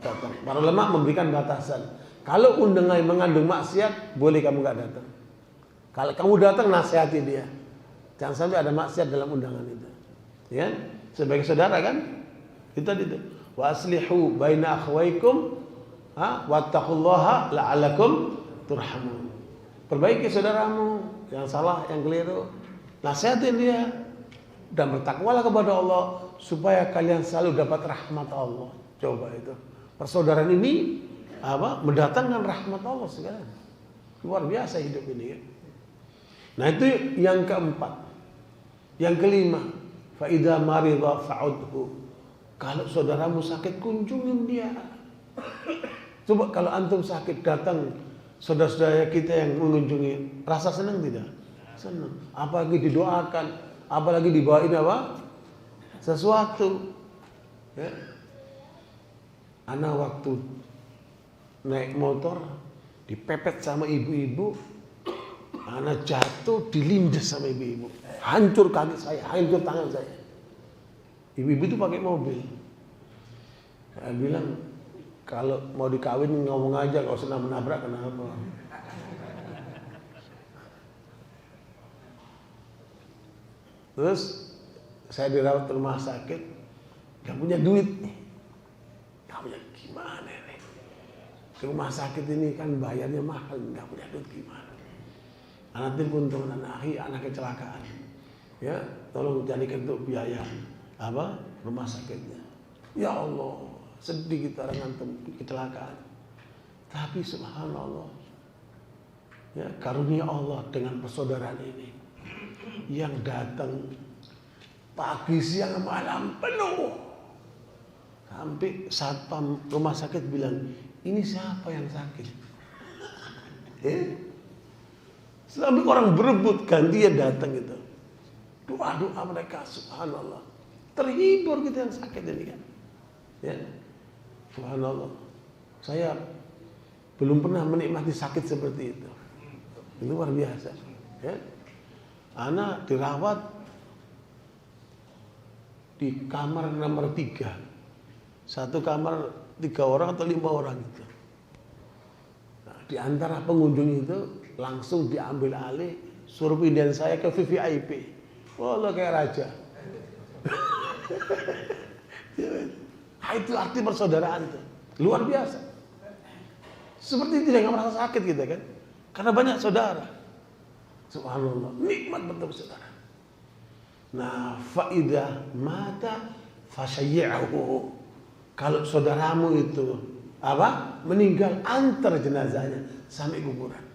Datang. Para ulama memberikan batasan. Kalau undangan mengandung maksiat, boleh kamu nggak datang. Kalau kamu datang, nasihati dia. Jangan sampai ada maksiat dalam undangan itu. Ya, sebagai saudara kan? Kita itu. Wa aslihu baina akhwaikum, wattaqullaha la'allakum turhamun. Perbaiki saudaramu yang salah, yang keliru. Nasihatin dia dan bertakwalah kepada Allah supaya kalian selalu dapat rahmat Allah. Coba itu. Persaudaraan ini mendatangkan rahmat Allah sekalian. Luar biasa hidup ini ya. Nah, itu yang keempat. Yang kelima, fa idza marida fa'udhu. Kalau saudaramu sakit, kunjungin dia. Coba kalau antum sakit datang saudara-saudara kita yang mengunjungi, rasa senang tidak? Senang. Apalagi didoakan, apalagi dibawain apa? Sesuatu. Ya. Ana waktu naik motor dipepet sama ibu-ibu, ana jatuh dilindas sama ibu-ibu. Hancur kaki saya, hancur tangan saya. Ibu-ibu itu pakai mobil. Saya bilang, kalau mau dikawin ngomong aja, kalau senang menabrak kenapa? Terus saya dirawat di rumah sakit, gak punya duit nih. Gak punya gimana nih? Ke rumah sakit ini kan bayarnya mahal, gak punya duit gimana? Anak telepon teman anak kecelakaan. Ya, tolong jadikan untuk biaya rumah sakitnya. Ya Allah, sedih kita orang antum kecelakaan. Tapi subhanallah, ya karunia Allah dengan persaudaraan ini yang datang pagi siang malam penuh. Sampai satpam rumah sakit bilang, ini siapa yang sakit? Sampai orang berebut gantian datang gitu. Doa-doa mereka, subhanallah. Terhibur kita yang sakit ini kan. Ya. Subhanallah. Saya belum pernah menikmati sakit seperti itu. Itu luar biasa. Ya. Anak dirawat di kamar nomor 3. Satu kamar 3 orang atau 5 orang itu. Nah, di antara pengunjung itu langsung diambil alih, suruh pindahin saya ke VVIP. Wallah kayak raja. Nah, itu arti persaudaraan itu. Luar biasa. Seperti itu nggak merasa sakit kita kan? Karena banyak saudara. Subhanallah, nikmat bertemu saudara. Nah, faidah mata fasyayyi'uhu. Kalau saudaramu itu meninggal, antar jenazahnya sampai kuburan.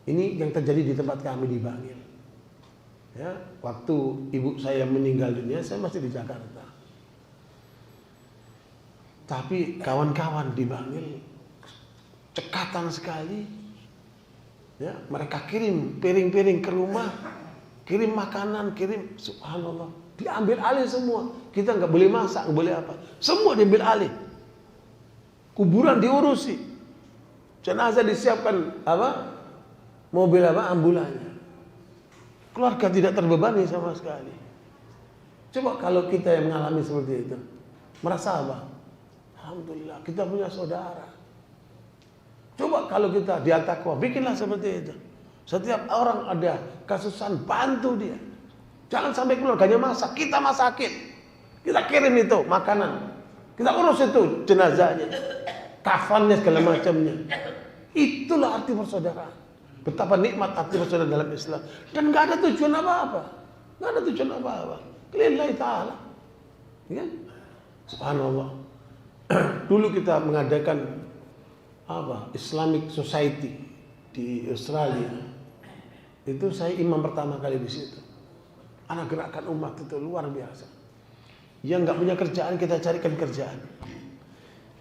Ini yang terjadi di tempat kami di Bangil. Ya, waktu ibu saya meninggal dunia, saya masih di Jakarta. Tapi kawan-kawan di Bangil cekatan sekali. Ya, mereka kirim piring-piring ke rumah, kirim makanan, kirim, subhanallah, diambil alih semua. Kita nggak boleh masak, nggak boleh apa, semua diambil alih. Kuburan diurusi, jenazah disiapkan mobil ambulannya. Keluarga tidak terbebani sama sekali. Coba kalau kita yang mengalami seperti itu, merasa apa? Alhamdulillah kita punya saudara. Coba kalau kita di At-Taqwa, bikinlah seperti itu. Setiap orang ada kesusahan, bantu dia. Jangan sampai keluarganya masak, kita masakin. Kita kirim itu makanan. Kita urus itu jenazahnya, kafannya segala macamnya. Itulah arti persaudaraan. Betapa nikmat arti persaudaraan dalam Islam. Dan nggak ada tujuan apa-apa. Nggak ada tujuan apa-apa. Lillahi ta'ala. Ya? Subhanallah. Dulu kita mengadakan Islamic Society di Australia. Itu saya imam pertama kali di situ. Anak gerakan umat itu luar biasa. Yang nggak punya kerjaan kita carikan kerjaan.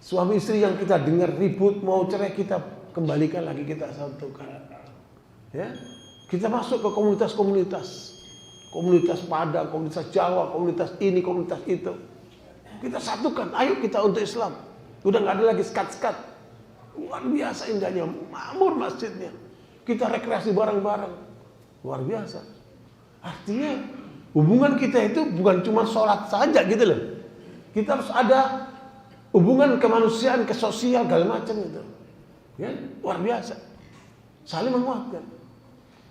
Suami istri yang kita dengar ribut mau cerai kita kembalikan lagi, kita satukan. Ya, kita masuk ke komunitas-komunitas, komunitas Padang, komunitas Jawa, komunitas ini, komunitas itu. Kita satukan. Ayo kita untuk Islam. Udah nggak ada lagi skat-skat. Luar biasa indahnya, makmur masjidnya. Kita rekreasi bareng-bareng. Luar biasa. Artinya hubungan kita itu bukan cuma sholat saja gitu loh. Kita harus ada hubungan kemanusiaan, ke sosial, segala macam itu. Ya, luar biasa. Saling menguatkan.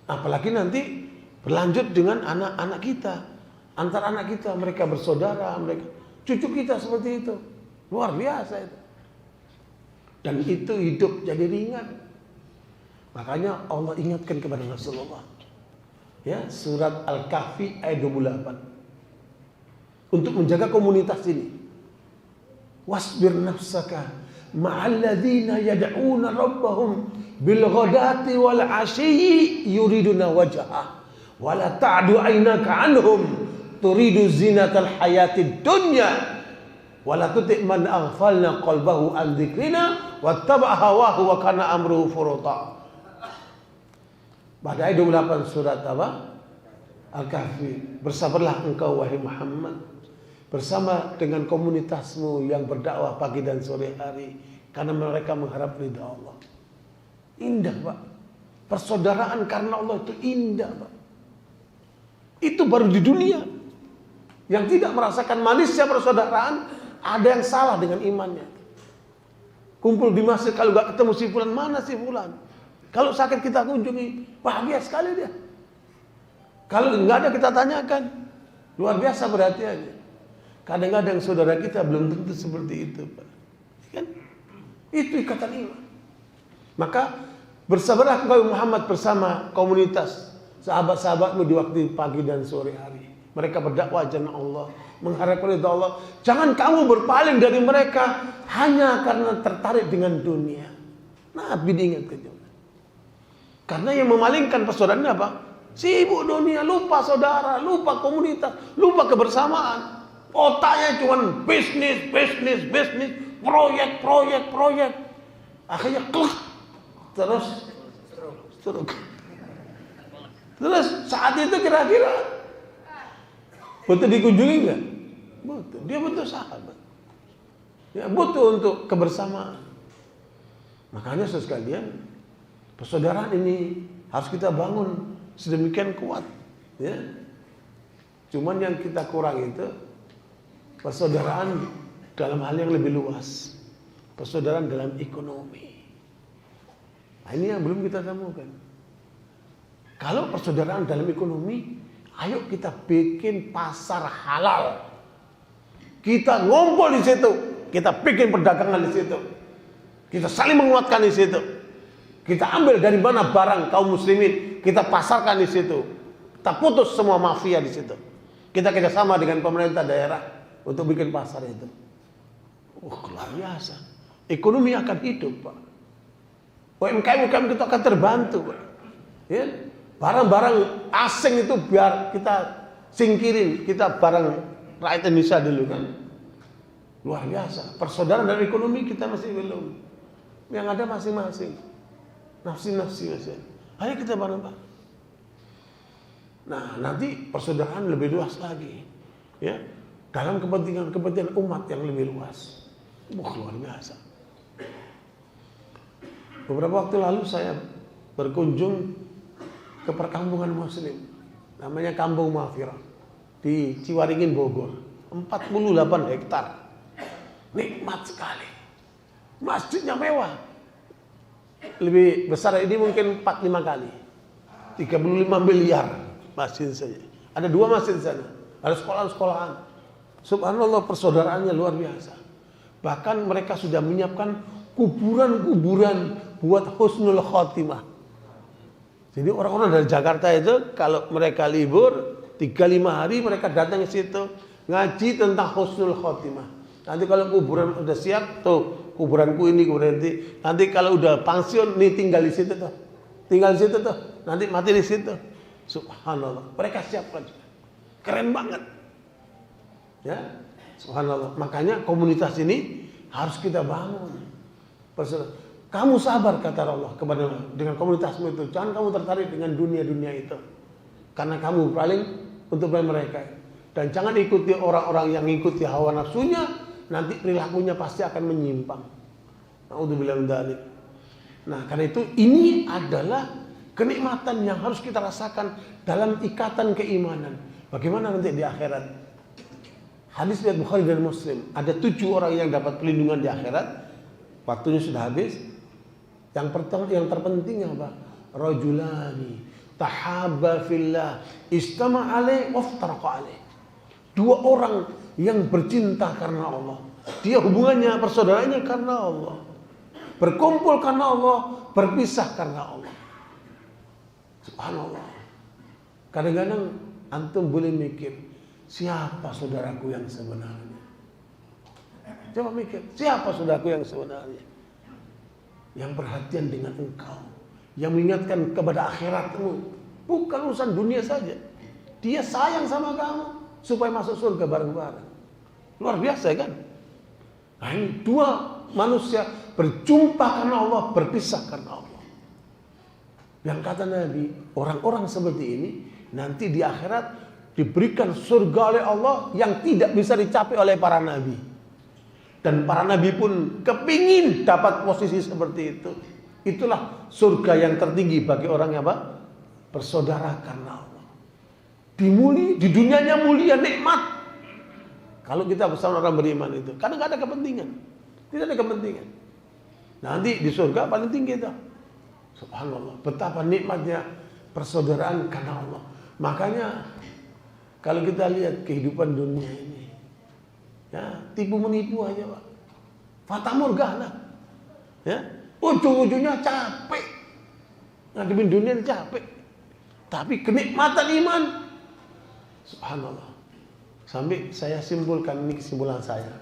Apalagi nanti berlanjut dengan anak-anak kita. Antar anak kita, mereka bersaudara, mereka cucu kita seperti itu. Luar biasa itu. Dan itu hidup jadi ringan. Makanya Allah ingatkan kepada Rasulullah. Ya, surat Al-Kahfi ayat 28. Untuk menjaga komunitas ini. Wasbir nafsaka ma'alladzina yad'una rabbahum bil ghadati wal 'ashyi yuriduna wajhah wa la ta'du 'ainaka 'anhum turidu zinatal hayatid dunya. Wala tuti' man aghfalna qalbahu an dzikrina wattaba'a hawahu wa kana amruhu furuta. Pada ayat 28 surat Al-Kahfi. Bersabarlah engkau wahai Muhammad bersama dengan komunitasmu yang berdakwah pagi dan sore hari, karena mereka mengharap ridha Allah. Indah, Pak. Persaudaraan karena Allah itu indah, Pak. Itu baru di dunia. Yang tidak merasakan manisnya persaudaraan, ada yang salah dengan imannya. Kumpul di masjid, kalau gak ketemu si fulan, mana si fulan? Kalau sakit kita kunjungi, bahagia sekali dia. Kalau nggak ada kita tanyakan, luar biasa perhatiannya. Kadang-kadang saudara kita belum tentu seperti itu, Pak. Kan? Itu ikatan iman. Maka bersabarlah engkau Muhammad bersama komunitas sahabat-sahabatmu di waktu pagi dan sore hari. Mereka berdakwah jalan Allah, mengharap ridha Allah. Jangan kamu berpaling dari mereka hanya karena tertarik dengan dunia. Nabi diingatkan juga. Karena yang memalingkan persaudaraan apa? Sibuk dunia, lupa saudara, lupa komunitas, lupa kebersamaan. Otaknya cuma bisnis, proyek. Akhirnya klek. Terus saat itu kira-kira butuh dikunjungi nggak? Butuh. Dia butuh sahabat. Ya, butuh untuk kebersamaan. Makanya sekalian, persaudaraan ini harus kita bangun sedemikian kuat. Ya. Cuman yang kita kurang itu persaudaraan dalam hal yang lebih luas. Persaudaraan dalam ekonomi. Nah, ini yang belum kita temukan. Kalau persaudaraan dalam ekonomi, Ayo kita bikin pasar halal. Kita ngumpul di situ, kita bikin perdagangan di situ. Kita saling menguatkan di situ. Kita ambil dari mana barang kaum muslimin, kita pasarkan di situ. Kita putus semua mafia di situ. Kita kerjasama dengan pemerintah daerah untuk bikin pasar itu. Luar biasa. Ekonomi akan hidup, Pak. UMKM kita akan terbantu, Pak. Ya? Barang-barang asing itu biar kita singkirin, kita barang rakyat Indonesia dulu kan. Luar biasa. Persaudaraan dan ekonomi kita masih belum. Yang ada masing-masing. Nafsi-nafsi masing. Ayo kita bareng-bareng. Nah, nanti persaudaraan lebih luas lagi. Ya. Dalam kepentingan umat yang lebih luas. Luar biasa. Beberapa waktu lalu saya berkunjung ke perkampungan muslim, namanya Kampung Mahfirah di Ciwaringin, Bogor. 48 hektar. Nikmat sekali. Masjidnya mewah. Lebih besar ini mungkin 4-5 kali. 35 miliar masjid saja. Ada 2 masjid di sana. Ada sekolah-sekolahan. Subhanallah, persaudaraannya luar biasa. Bahkan mereka sudah menyiapkan kuburan-kuburan buat husnul khotimah. Jadi orang-orang dari Jakarta itu kalau mereka libur 3-5 hari mereka datang ke situ ngaji tentang husnul khotimah. Nanti kalau kuburan udah siap tuh, kuburanku ini kuburan ini. Nanti kalau udah pensiun nih tinggal di situ tuh. Tinggal di situ tuh. Nanti mati di situ. Subhanallah. Mereka siapkan. Keren banget. Ya. Subhanallah. Makanya komunitas ini harus kita bangun. Kamu sabar kata Allah kepada dengan komunitasmu itu. Jangan kamu tertarik dengan dunia-dunia itu. Karena kamu paling untuk mereka. Dan jangan ikuti orang-orang yang ikuti hawa nafsunya. Nanti perilakunya pasti akan menyimpang. Na'udzubillah min dzalik. Nah, karena itu ini adalah kenikmatan yang harus kita rasakan dalam ikatan keimanan. Bagaimana nanti di akhirat? Hadis riwayat Bukhari dan Muslim. Ada 7 orang yang dapat perlindungan di akhirat. Waktunya sudah habis. Yang terpenting apa? Rajulani tahabba fillah istama alaih waftaraqa alaih. 2 orang yang bercinta karena Allah. Dia hubungannya persaudaraannya karena Allah. Berkumpul karena Allah, berpisah karena Allah. Subhanallah. Kadang-kadang antum boleh mikir, siapa saudaraku yang sebenarnya? Coba mikir, siapa saudaraku yang sebenarnya? Yang perhatian dengan engkau, yang mengingatkan kepada akhiratmu, bukan urusan dunia saja. Dia sayang sama kamu supaya masuk surga bareng-bareng. Luar biasa kan? Nah, ini 2 manusia berjumpa karena Allah, berpisah karena Allah. Yang kata Nabi, orang-orang seperti ini nanti di akhirat diberikan surga oleh Allah yang tidak bisa dicapai oleh para nabi. Dan para nabi pun kepingin dapat posisi seperti itu. Itulah surga yang tertinggi bagi orang yang apa? Bersaudara karena Allah. Di dunianya mulia, nikmat. Kalau kita bersama orang beriman itu, karena gak ada kepentingan. Tidak ada kepentingan. Nanti di surga paling tinggi itu. Subhanallah, betapa nikmatnya persaudaraan karena Allah. Makanya kalau kita lihat kehidupan dunia ini, ya, tipu menipu aja, Pak. Fata morgana. Ya, ujung-ujungnya capek. Ngadepin dunia ini capek. Tapi kenikmatan iman, subhanallah. Sampai saya simpulkan, ini kesimpulan saya.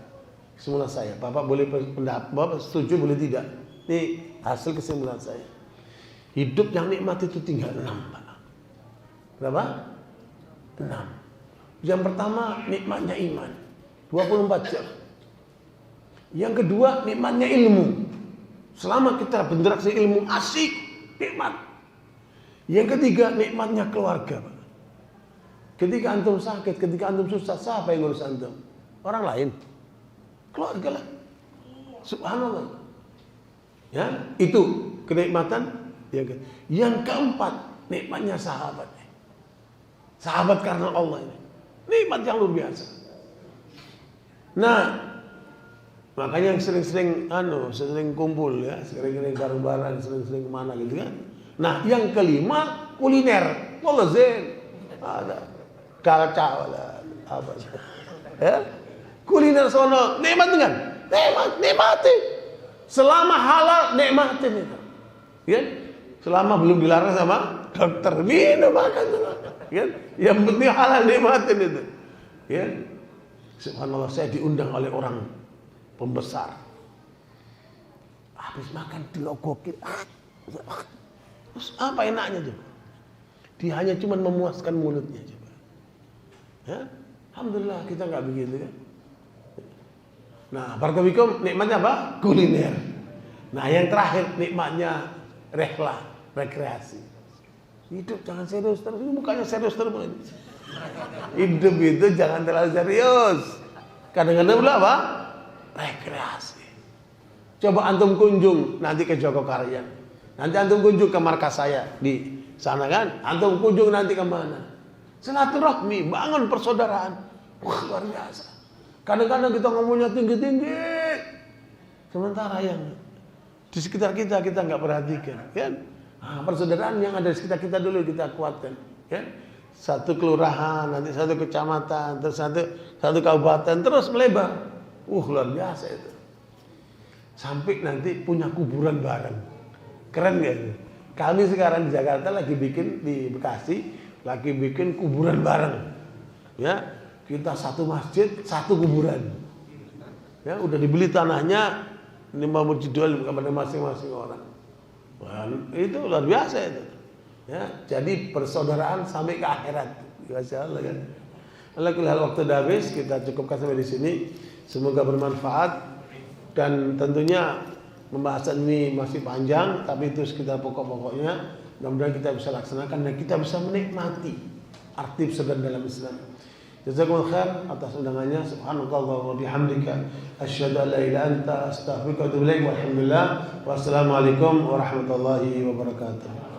Kesimpulan saya. Bapak boleh pendapat, Bapak setuju boleh tidak. Ini hasil kesimpulan saya. Hidup yang nikmat itu tinggal 6, Pak. Berapa? 6. Yang pertama nikmatnya iman. 24 jam. Yang kedua nikmatnya ilmu. Selama kita berinteraksi ilmu asik, nikmat. Yang ketiga nikmatnya keluarga, Pak. Ketika antum sakit, ketika antum susah, siapa yang ngurus antum? Orang lain. Keluarga lah. Subhanallah. Ya, itu kenikmatan. Yang keempat nikmatnya sahabat. Sahabat karena Allah ini. Nikmat yang luar biasa. Nah, makanya yang sering kumpul ya, sering bareng-bareng, sering kemana gitu kan. Nah, yang kelima kuliner, walazin. Ada kacau lah apa. Ya? Kuliner sono nikmat dengan nikmati. Selama halal nikmatin itu. Ya? Selama belum dilarang sama dokter, minum makan silakan. Ya? Yang penting halal nikmatin itu. Ya? Subhanallah, saya diundang oleh orang pembesar. Habis makan dilogokin. Terus apa enaknya coba? Dia hanya cuma memuaskan mulutnya coba. Ya? Alhamdulillah kita nggak begitu kan. Nah, barakallahu nikmatnya apa? Kuliner. Nah, yang terakhir nikmatnya rekreasi. Hidup jangan serius terus, ini mukanya serius terus. Hidup itu jangan terlalu serius. Kadang-kadang pula apa? Rekreasi. Coba antum kunjung nanti ke Jogokarya. Nanti antum kunjung ke markas saya di sana kan? Antum kunjung nanti ke mana? Silaturahmi, bangun persaudaraan. Wah, luar biasa. Kadang-kadang kita ngomongnya tinggi-tinggi. Sementara yang di sekitar kita nggak perhatikan, kan? Nah, persaudaraan yang ada di sekitar kita dulu kita kuatkan, kan? Satu kelurahan, nanti satu kecamatan, terus satu kabupaten, terus melebar. Luar biasa itu. Sampai nanti punya kuburan bareng. Keren gak itu? Kami sekarang di Jakarta lagi bikin di Bekasi, lagi bikin kuburan bareng. Ya. Kita satu masjid, satu kuburan. Ya, udah dibeli tanahnya 50 juta kepada masing-masing orang. Wah, itu luar biasa itu. Ya, jadi persaudaraan sampai ke akhirat. Masya Allah kan. Alhamdulillah waktu dah habis, kita cukupkan sampai di sini. Semoga bermanfaat dan tentunya pembahasan ini masih panjang, tapi itu sekitar pokok-pokoknya. Mudah-mudahan kita bisa laksanakan dan kita bisa menikmati arti persaudaraan dalam Islam. Jazakumullah khair atas undangannya. Subhanallahi wa bihamdika asyhadu an la ilaha illa anta astaghfiruka wa atubu ilaik. Walhamdulillah. Wassalamualaikum warahmatullahi wabarakatuh.